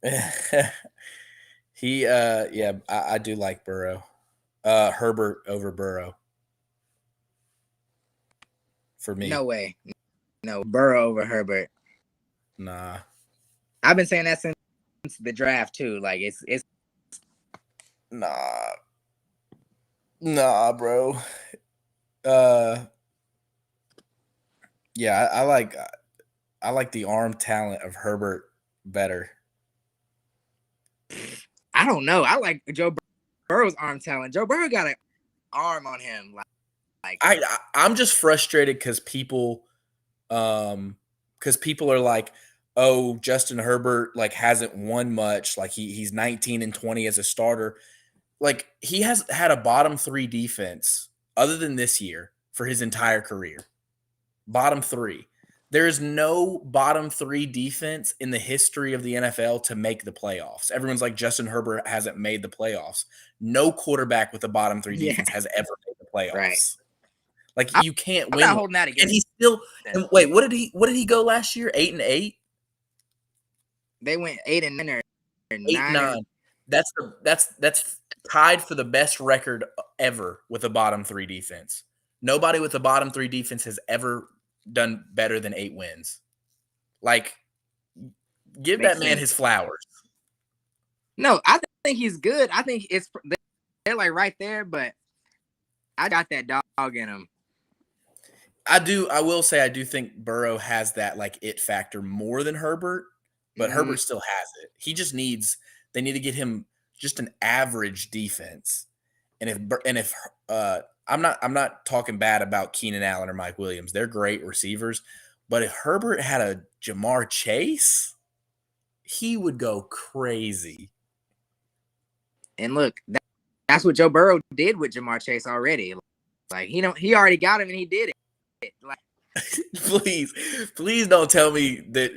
A: I do like Burrow. Herbert over Burrow. For me.
B: No way. No, Burrow over Herbert.
A: Nah.
B: I've been saying that since the draft too. Like it's
A: Nah, bro. Yeah, I like the arm talent of Herbert better.
B: I don't know. I like Joe Burrow's arm talent. Joe Burrow got an arm on him.
A: I'm just frustrated because people are like, oh, Justin Herbert like hasn't won much. Like he's 19-20 as a starter. Like he has had a bottom 3 defense other than this year for his entire career. Bottom 3. There is no bottom 3 defense in the history of the NFL to make the playoffs. Everyone's like, Justin Herbert hasn't made the playoffs. No quarterback with a bottom 3 defense has ever made the playoffs.
B: Right.
A: Like you can't win.
B: I'm not holding that against.
A: And he's still. And wait, what did he go last year? 8-8.
B: They went 8-9 or
A: 8-9. That's tied for the best record ever with a bottom 3 defense. Nobody with a bottom 3 defense has ever done better than 8 wins. Like, give that man his flowers.
B: No, I think he's good. I think they're like right there, but I got that dog in him.
A: I will say I do think Burrow has that like it factor more than Herbert, but
B: Mm,
A: Herbert still has it. He just needs they need to get him just an average defense. And if I'm not talking bad about Keenan Allen or Mike Williams. They're great receivers, but if Herbert had a Jamar Chase, he would go crazy.
B: and look, that's what Joe Burrow did with Jamar Chase already. Like he already got him and he did it. Like,
A: Please don't tell me that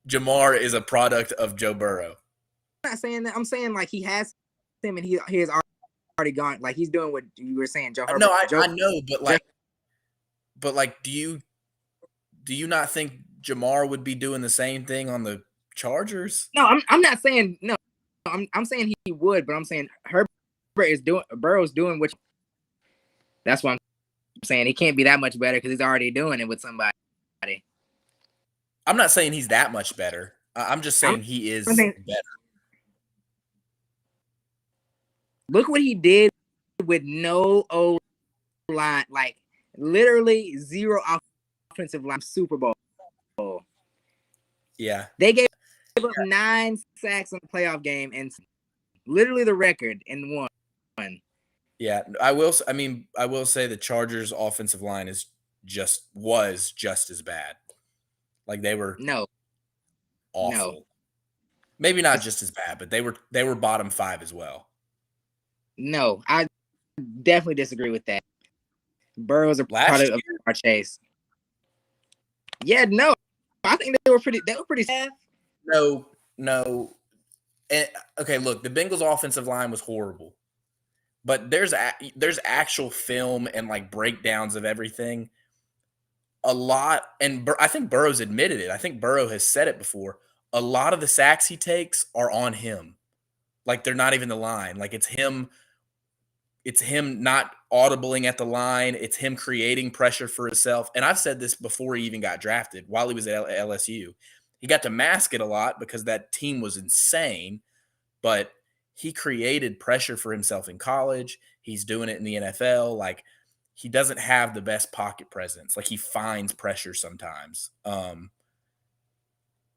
A: Jamar is a product of Joe Burrow.
B: I'm not saying that. I'm saying like he has him and he has already gone. Like he's doing what you were saying, Joe
A: No,
B: Herbert.
A: I know, but
B: Joe,
A: like, do you not think Jamar would be doing the same thing on the Chargers?
B: no, I'm not saying no. I'm saying he would, but I'm saying Herbert is doing Burrow's doing what. That's what I'm saying. He can't be that much better because he's already doing it with somebody.
A: I'm not saying he's that much better. I'm just
B: I'm
A: saying he is
B: saying,
A: better.
B: look what he did with no O line, like literally zero offensive line. Super Bowl.
A: Yeah.
B: They gave up 9 sacks in the playoff game and literally the record in one.
A: Yeah, I will say the Chargers offensive line was just as bad. Like they were
B: No, no.
A: awful. Maybe not just as bad, but they were bottom 5 as well.
B: No, I definitely disagree with that. Burrow's a
A: Last
B: product
A: year?
B: of our Chase. Yeah, no. I think they were pretty sad.
A: No, no. Okay, look, the Bengals offensive line was horrible. But there's actual film and like breakdowns of everything. A lot, and I think Burrow's admitted it. I think Burrow has said it before. A lot of the sacks he takes are on him. Like they're not even the line. Like it's him not audibling at the line. It's him creating pressure for himself. And I've said this before he even got drafted while he was at LSU. He got to mask it a lot because that team was insane, but he created pressure for himself in college. He's doing it in the NFL. Like he doesn't have the best pocket presence. Like he finds pressure sometimes.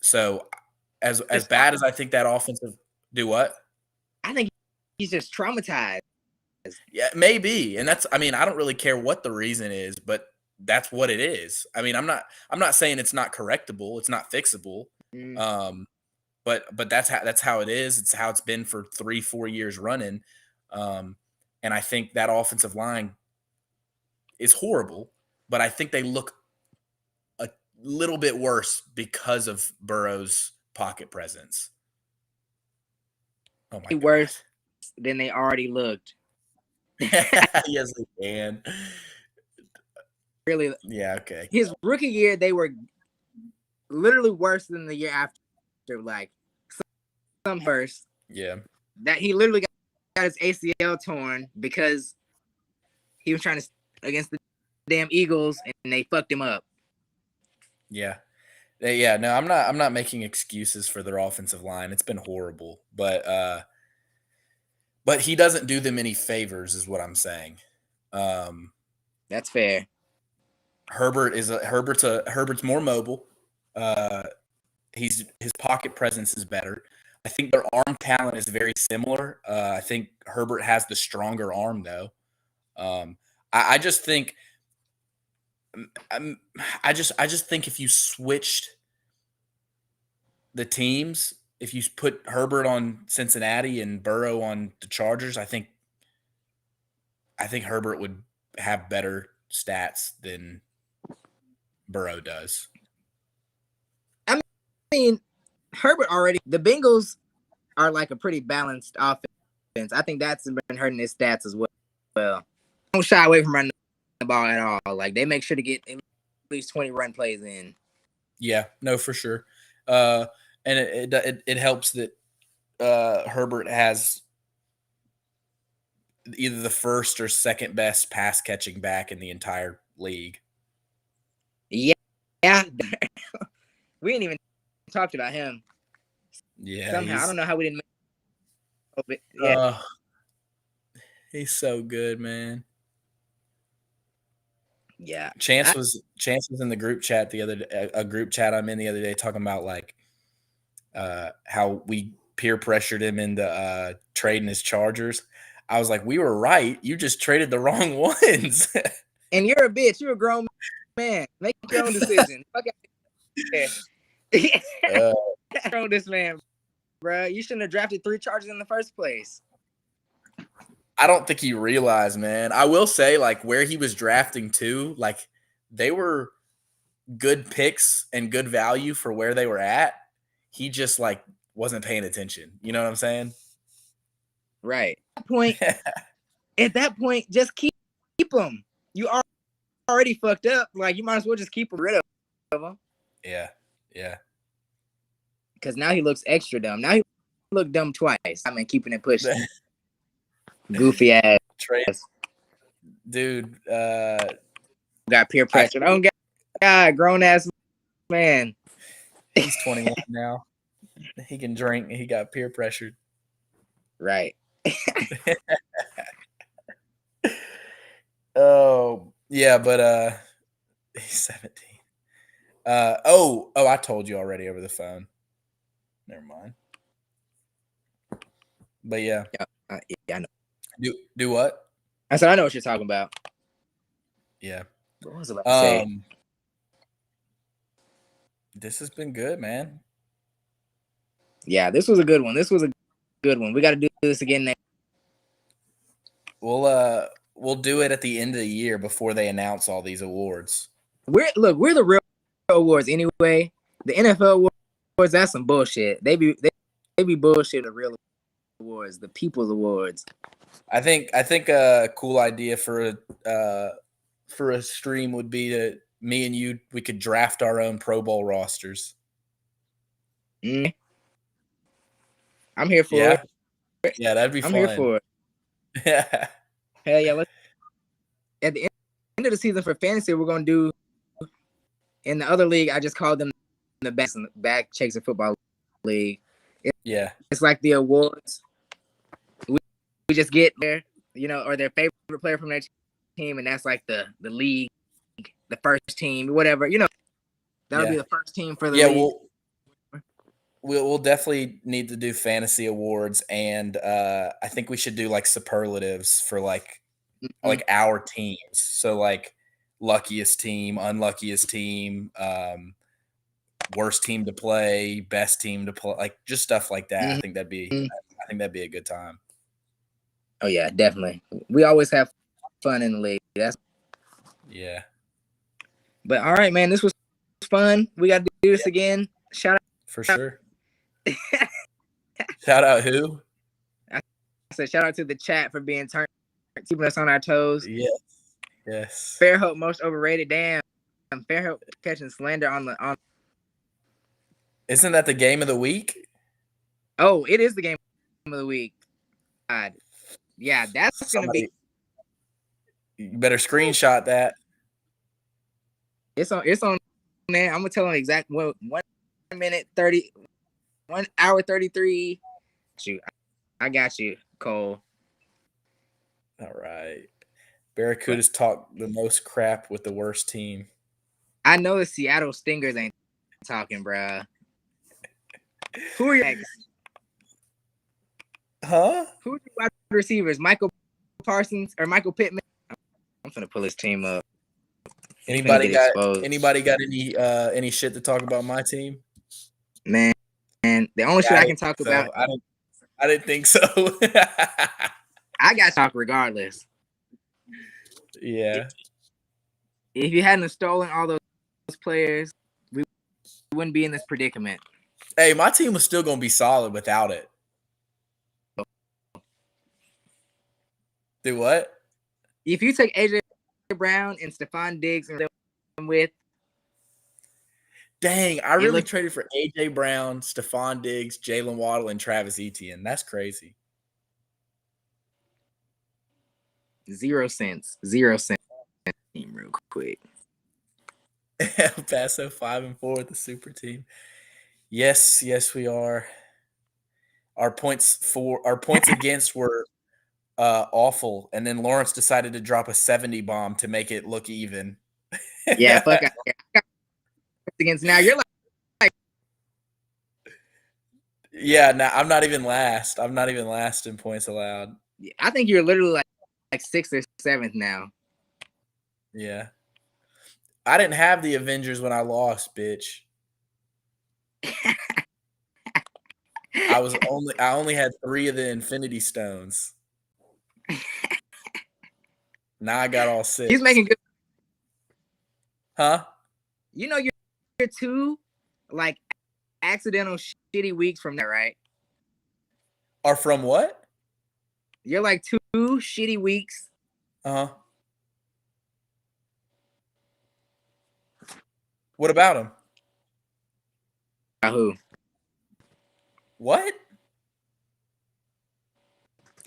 A: So as bad as I think that offensive do what?
B: I think he's just traumatized.
A: Yeah, maybe. And I don't really care what the reason is, but that's what it is. I mean, I'm not saying it's not correctable, it's not fixable.
B: Mm.
A: But that's how it is. It's how it's been for 3-4 years running. And I think that offensive line is horrible, but I think they look a little bit worse because of Burrow's pocket presence. Oh my god.
B: Worse than they already looked.
A: Yes, they can.
B: Really.
A: Yeah, okay.
B: His rookie year, they were literally worse than the year after. Like some worse.
A: Yeah.
B: That he literally got his ACL torn because he was trying to against the damn Eagles and they fucked him up.
A: Yeah. Yeah, no, I'm not making excuses for their offensive line. It's been horrible, but he doesn't do them any favors is what I'm saying.
B: That's fair.
A: Herbert's more mobile. His pocket presence is better. I think their arm talent is very similar. I think Herbert has the stronger arm though. I just think I just think if you switched the teams, if you put Herbert on Cincinnati and Burrow on the Chargers, I think Herbert would have better stats than Burrow does.
B: I mean, Herbert already. The Bengals are like a pretty balanced offense. I think that's been hurting his stats as well. Don't shy away from running the ball at all. Like they make sure to get at least 20 run plays in.
A: Yeah, no, for sure. And it helps that Herbert has either the first or second best pass catching back in the entire league.
B: Yeah. We ain't even talked about him.
A: Yeah,
B: somehow I don't know how we didn't. Yeah,
A: he's so good, man.
B: Yeah.
A: Chance was in the group chat the other day, a group chat I'm in the other day, talking about like how we peer pressured him into trading his Chargers. I was like, we were right. You just traded the wrong ones.
B: And you're a bitch. You're a grown man. Make your own decision. Fuck out here. Throw this man, bro. You shouldn't have drafted 3 Chargers in the first place.
A: I don't think he realized, man. I will say, like, where he was drafting to, like, they were good picks and good value for where they were at. He just, like, wasn't paying attention. You know what I'm saying?
B: Right. At that point, just keep them. You are already fucked up. Like, you might as well just keep rid of him.
A: Yeah.
B: Because now he looks extra dumb. Now he looked dumb twice. I mean, keeping it pushing. Goofy ass.
A: Dude.
B: Got peer pressure. Oh, God, grown ass man.
A: He's 21 now. He can drink. He got peer pressured.
B: Right.
A: Oh, yeah, but he's 17. I told you already over the phone. Never mind. But yeah.
B: Yeah, I know.
A: Do what?
B: I said I know what you're talking about.
A: Yeah.
B: What was I about to say?
A: This has been good, man.
B: Yeah, this was a good one. We got to do this again next.
A: We'll do it at the end of the year before they announce all these awards.
B: We're the real awards anyway. The NFL awards, that's some bullshit. They be bullshit. The real awards, the people's awards.
A: I think a cool idea for a stream would be to me and you, we could draft our own Pro Bowl rosters.
B: I'm here for it.
A: Yeah, that'd be fun.
B: I'm here for it.
A: Yeah.
B: Hell yeah. At the end of the season for fantasy, we're going to do, in the other league, I just called them the back Chaser Football League. It's like the awards. We just get there, or their favorite player from their team, and that's like the league, the first team, whatever, that'll be the first team for the league.
A: We'll definitely need to do fantasy awards, and I think we should do like superlatives for like our teams. So like luckiest team, unluckiest team, worst team to play, best team to play, like just stuff like that. I think that'd be a good time.
B: Oh yeah, definitely. We always have fun in the league.
A: Yeah.
B: But all right, man, this was fun. We got to do this again. Shout out
A: for sure. Shout out who?
B: I said shout out to the chat for being keeping us on our toes.
A: Yes.
B: Fairhope most overrated. Damn. Fairhope catching slander on.
A: Isn't that the game of the week?
B: Oh, it is the game of the week. God. Yeah, that's gonna be.
A: You better screenshot that.
B: It's on, man. I'm gonna tell them exact 1 minute 30, 1 hour 33. Shoot, I got you, Cole.
A: All right. Barracudas talk the most crap with the worst team.
B: I know the Seattle Stingers ain't talking, bruh. Who are your ex?
A: Huh?
B: Who are your wide receivers? Michael Parsons or Michael Pittman? I'm gonna pull his team up.
A: Anybody got any shit to talk about my team?
B: Man, the only shit I can talk about.
A: I didn't think so.
B: I got to talk regardless.
A: Yeah.
B: If you hadn't stolen all those players, we wouldn't be in this predicament.
A: Hey, my team was still going to be solid without it. Do what?
B: If you take AJ Brown and Stephon Diggs and with.
A: Dang, I really traded for AJ Brown, Stephon Diggs, Jalen Waddle, and Travis Etienne. That's crazy.
B: 0 cents. Real quick.
A: Paso 5-4 with the super team. Yes, we are. Our points against were awful, and then Lawrence decided to drop a 70 bomb to make it look even.
B: Yeah, fuck out here. Against now, you're like,
A: Yeah, now I'm not even last. I'm not even last in points allowed.
B: I think you're literally like 6th or 7th now.
A: Yeah. I didn't have the Avengers when I lost, bitch. I only had 3 of the Infinity Stones. Now I got all 6.
B: He's making good.
A: Huh?
B: You know, you're 2 like accidental shitty weeks from that, right?
A: Are from what?
B: You're like 2 shitty weeks.
A: Uh-huh. What about him?
B: Who?
A: What?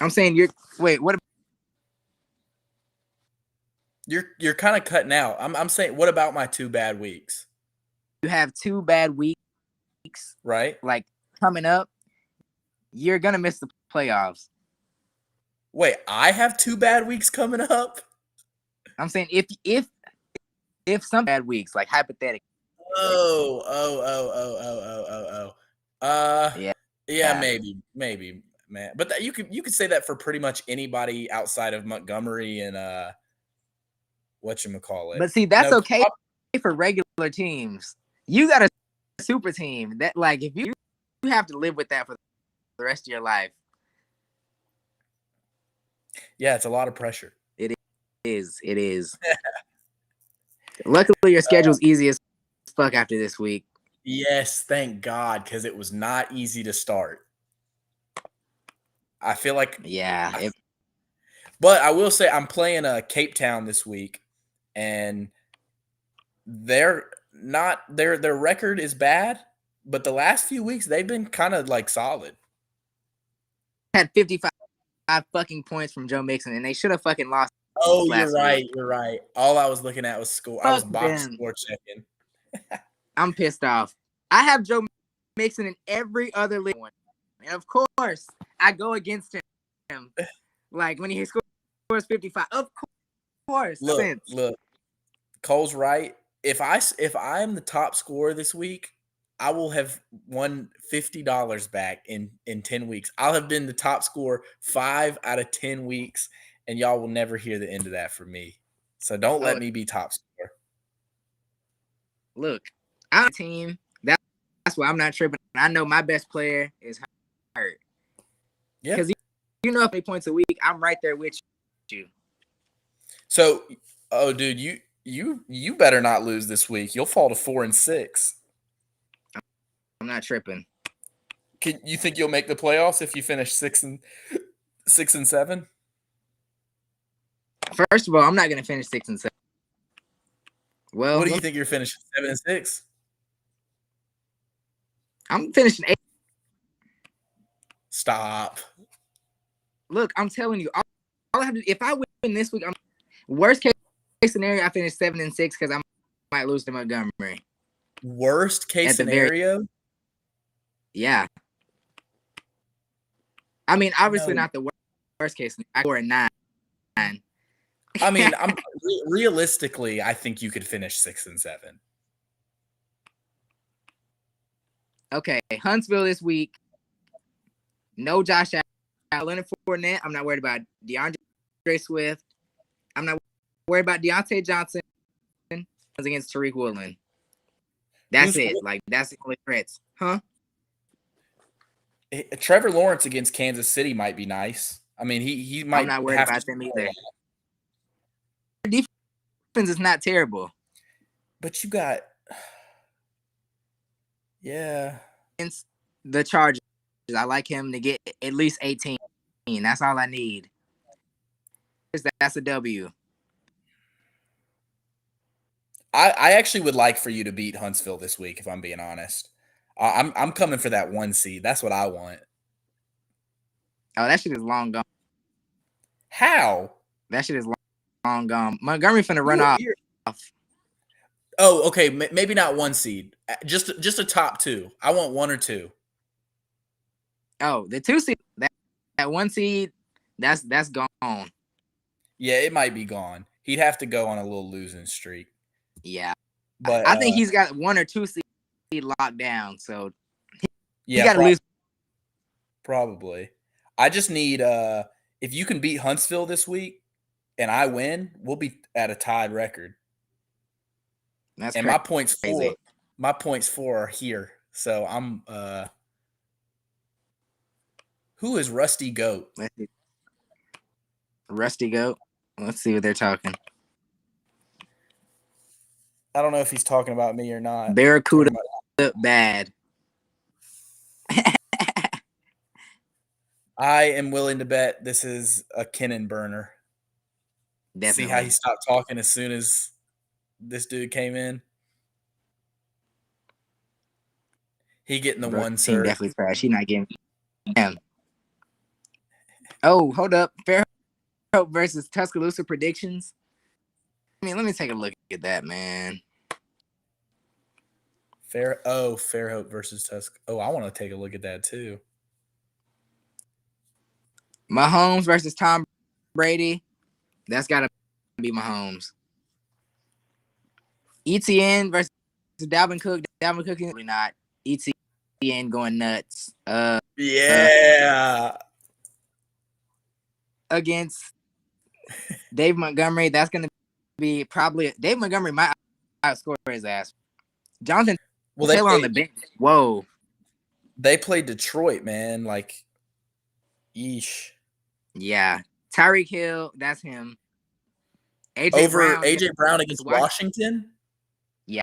B: I'm saying wait, what?
A: You're kind of cutting out. I'm saying, what about my 2 bad weeks?
B: You have 2 bad weeks,
A: Right?
B: like coming up. You're gonna miss the playoffs.
A: Wait, I have 2 bad weeks coming up?
B: I'm saying if some bad weeks, like hypothetically.
A: Oh.
B: Yeah.
A: Yeah, maybe, man. But you could say that for pretty much anybody outside of Montgomery and whatchamacallit.
B: But see, that's
A: No,
B: okay for regular teams. You got a super team that, like, if you have to live with that for the rest of your life.
A: Yeah, it's a lot of pressure.
B: It is. Luckily, your schedule's easy as fuck after this week.
A: Yes, thank God, because it was not easy to start. I feel like
B: Yeah.
A: But I will say I'm playing Cape Town this week, and their record is bad, but the last few weeks they've been kind of like solid.
B: Had 55 fucking points from Joe Mixon, and they should have fucking lost.
A: Oh, you're right. You're right. All I was looking at was score. I was
B: Fuck
A: box
B: them.
A: score checking.
B: I'm pissed off. I have Joe Mixon in every other league, and of course I go against him. Like when he scores 55, of course.
A: Look, Cole's right. If I'm the top scorer this week, I will have won $50 back in 10 weeks. I'll have been the top scorer 5 out of 10 weeks, and y'all will never hear the end of that from me. So don't let me be top scorer.
B: Look, I'm a team. That's why I'm not tripping. I know my best player is hurt.
A: Yeah.
B: Because you know how many points a week, I'm right there with you.
A: So, dude, you better not lose this week. You'll fall to 4-6.
B: I'm not tripping.
A: You think you'll make the playoffs if you finish 6 and 7?
B: First of all, I'm not going to finish 6 and 7. Well,
A: what do you think you're finishing? 7 and 6?
B: I'm finishing 8.
A: Stop.
B: Look, I'm telling you, all I have to, if I win this week, worst case scenario, I finish 7 and 6 because I might lose to Montgomery.
A: Worst case scenario?
B: Yeah. I mean, obviously not the worst case scenario. I score a 9.
A: I mean, realistically, I think you could finish 6 and 7.
B: Okay, Huntsville this week. No Josh Allen and Fournette. I'm not worried about DeAndre Swift. I'm not worried about Deontay Johnson against Tariq Woolen. That's it. Like, that's the only threats. Huh?
A: Trevor Lawrence against Kansas City might be nice. I mean, he might.
B: I'm not worried about them either. Defense is not terrible.
A: But you got, yeah.
B: Against the Chargers, I like him to get at least 18. That's all I need. That's a W.
A: I actually would like for you to beat Huntsville this week, if I'm being honest. I'm coming for that 1 seed. That's what I want.
B: Oh, that shit is long gone.
A: How?
B: That shit is long gone. Montgomery finna run off.
A: Oh, okay. Maybe not 1 seed. Just a top 2. I want 1 or 2.
B: Oh, the 2 seed. That 1 seed. That's gone.
A: Yeah, it might be gone. He'd have to go on a little losing streak.
B: Yeah,
A: But
B: I think he's got 1 or 2 seed locked down. So
A: yeah,
B: he got to lose.
A: Probably. I just need if you can beat Huntsville this week and I win, we'll be at a tied record.
B: That's
A: and
B: crazy.
A: My points 4 are here. So I'm who is Rusty Goat?
B: Rusty Goat. Let's see what they're talking.
A: I don't know if he's talking about me or not.
B: Barracuda bad.
A: I am willing to bet this is a cannon burner.
B: Definitely.
A: See how he stopped talking as soon as this dude came in? He getting the one, sir.
B: Definitely trash. He not getting him. Oh, hold up. Fairhope versus Tuscaloosa predictions. I mean, let me take a look at that, man.
A: Fairhope versus Tusk. Oh, I want to take a look at that too.
B: Mahomes versus Tom Brady. That's got to be Mahomes. ETN versus Dalvin Cook. Dalvin Cook is probably not. ETN going nuts.
A: Yeah.
B: Against Dave Montgomery. That's going to be probably Dave Montgomery might outscore his ass. Jonathan Taylor on the bench. Whoa.
A: They played Detroit, man. Like, yeesh.
B: Yeah. Tyreek Hill, that's him.
A: AJ Brown against Washington?
B: Yeah.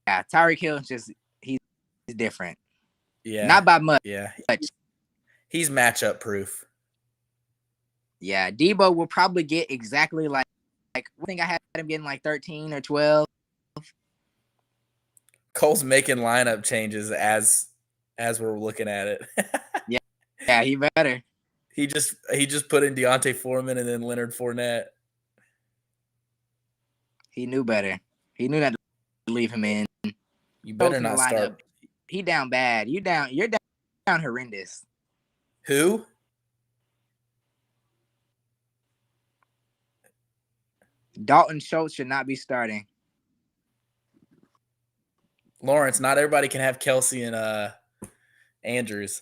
B: Yeah. Tyreek Hill he's different.
A: Yeah.
B: Not by much.
A: Yeah. He's matchup proof.
B: Yeah. Debo will probably get exactly like I think I had him getting like 13 or 12.
A: Cole's making lineup changes as we're looking at it.
B: Yeah, he better.
A: He just put in Deontay Foreman and then Leonard Fournette.
B: He knew better. He knew not to leave him in.
A: You better not start.
B: He down bad. You're down horrendous.
A: Who?
B: Dalton Schultz should not be starting.
A: Lawrence, not everybody can have Kelsey and Andrews.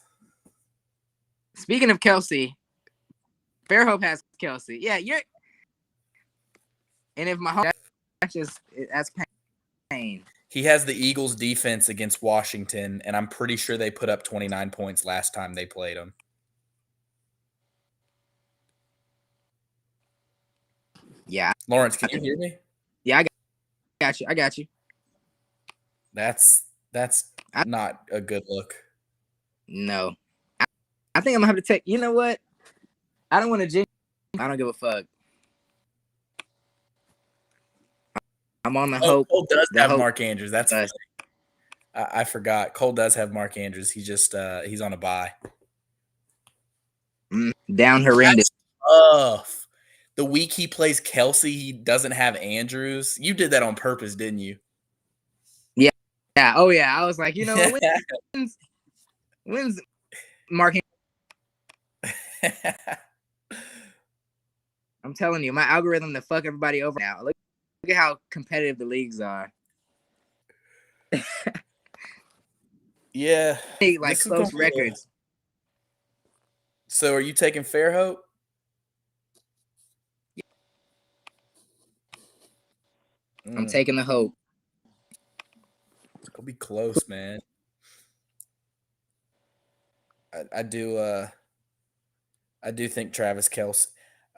B: Speaking of Kelsey, Fairhope has Kelsey. Yeah, and if Mahomes, that's pain.
A: He has the Eagles defense against Washington, and I'm pretty sure they put up 29 points last time they played them.
B: Yeah.
A: Lawrence, can you hear me?
B: Yeah, I got you.
A: That's not a good look.
B: No. I think I'm gonna have to take. You know what? I don't want to jinx. I don't give a fuck. I'm on the hope.
A: Cole does have Mark Andrews. That's I forgot. Cole does have Mark Andrews. He just he's on a bye.
B: Down horrendous.
A: That's tough. The week he plays Kelsey, he doesn't have Andrews. You did that on purpose, didn't you?
B: Yeah. Yeah. Oh yeah. I was like, you know, when's Mark? I'm telling you, my algorithm to fuck everybody over now. Look at how competitive the leagues are.
A: Yeah.
B: Like close records.
A: So are you taking Fairhope?
B: I'm taking the hope.
A: It'll be close, man. I do think Travis Kelce.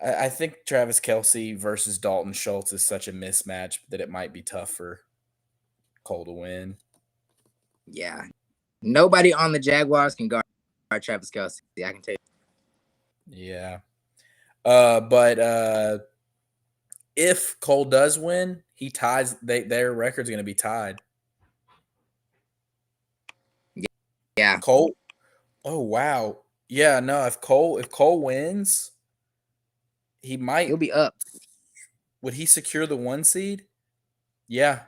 A: I think Travis Kelce versus Dalton Schultz is such a mismatch that it might be tough for Cole to win.
B: Yeah. Nobody on the Jaguars can guard Travis Kelce. I can tell you.
A: Yeah. But if Cole does win, he ties. Their record's going to be tied.
B: Yeah.
A: Cole. Oh wow. Yeah. No. If Cole wins, he might.
B: He'll be up.
A: Would he secure the 1 seed? Yeah.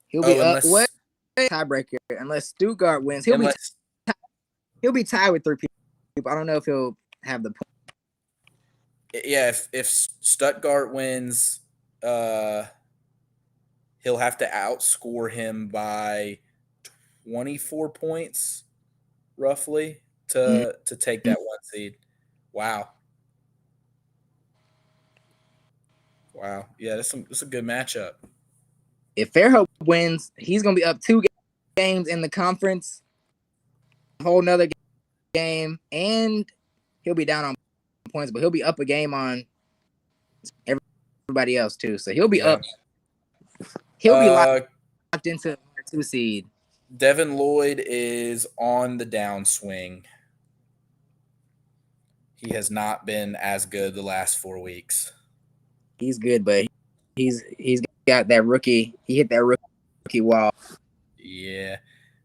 B: He'll be up. What tiebreaker? Unless Stuttgart wins, he'll be tied with 3 people. I don't know if he'll have the point.
A: Yeah, if Stuttgart wins, he'll have to outscore him by 24 points, roughly, to take that 1 seed. Wow. Wow. Yeah, that's a good matchup.
B: If Fairhope wins, he's gonna be up 2 games in the conference, a whole nother game, and he'll be down on points, but he'll be up a game on everybody else too. So he'll be up. He'll be locked into a 2 seed.
A: Devin Lloyd is on the downswing. He has not been as good the last 4 weeks.
B: He's good, but he's got that rookie. He hit that rookie wall.
A: Yeah.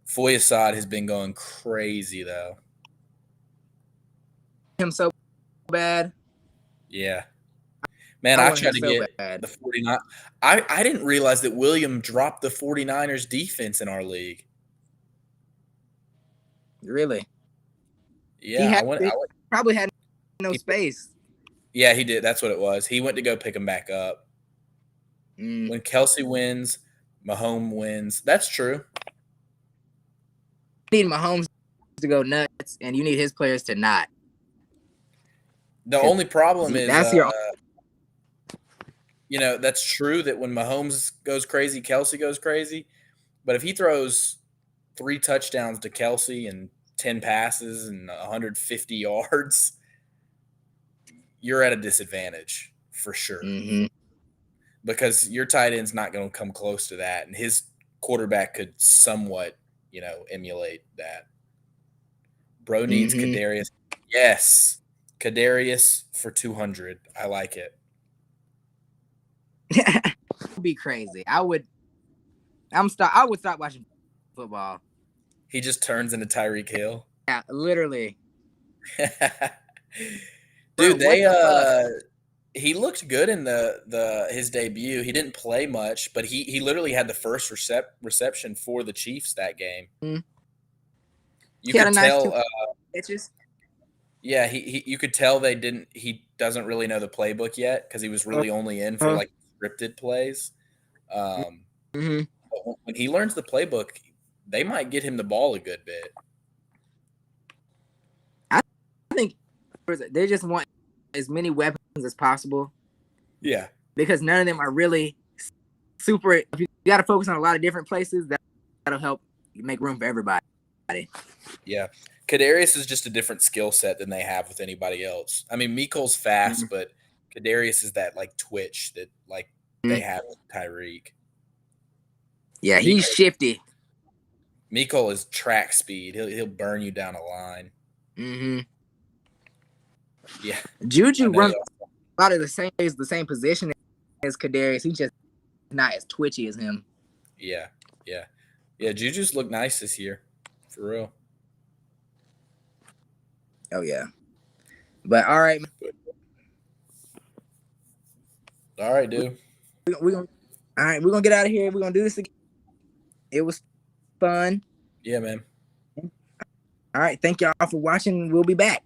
A: Foyesade has been going crazy, though.
B: Him so bad.
A: Yeah. Man, I tried to get the 49. I didn't realize that William dropped the 49ers defense in our league.
B: Really?
A: Yeah,
B: he probably had no space.
A: Yeah, he did. That's what it was. He went to go pick him back up. When Kelsey wins, Mahomes wins. That's true.
B: You need Mahomes to go nuts, and you need his players to not.
A: The only problem is
B: that's
A: that's true that when Mahomes goes crazy, Kelsey goes crazy. But if he throws 3 touchdowns to Kelsey and 10 passes and 150 yards, you're at a disadvantage for sure. Because your tight end's not going to come close to that, and his quarterback could somewhat, emulate that. Bro needs Kadarius. Yes, Kadarius for 200. I like it.
B: It would be crazy. I would stop watching football.
A: He just turns into Tyreek Hill.
B: Yeah, literally.
A: Dude, he looked good in his debut. He didn't play much, but he literally had the first reception for the Chiefs that game. You could tell. Yeah, you could tell he doesn't really know the playbook yet because he was really only in for like scripted plays. But when he learns the playbook, they might get him the ball a good bit.
B: I think they just want as many weapons as possible.
A: Yeah.
B: Because none of them are really super. If you got to focus on a lot of different places, that'll help make room for everybody.
A: Yeah. Kadarius is just a different skill set than they have with anybody else. I mean, Mekol's fast, but Kadarius is that like twitch that like they have with Tyreek.
B: Yeah, he's shifty.
A: Mecole is track speed. He'll burn you down a line. Yeah.
B: Juju runs a lot of the same position as Kadarius. He's just not as twitchy as him.
A: Yeah. Juju's looked nice this year, for real.
B: Oh yeah. But all right.
A: All right, dude.
B: We're gonna get out of here. We're gonna do this again. It was fun.
A: Yeah, man.
B: All right. Thank y'all for watching. We'll be back.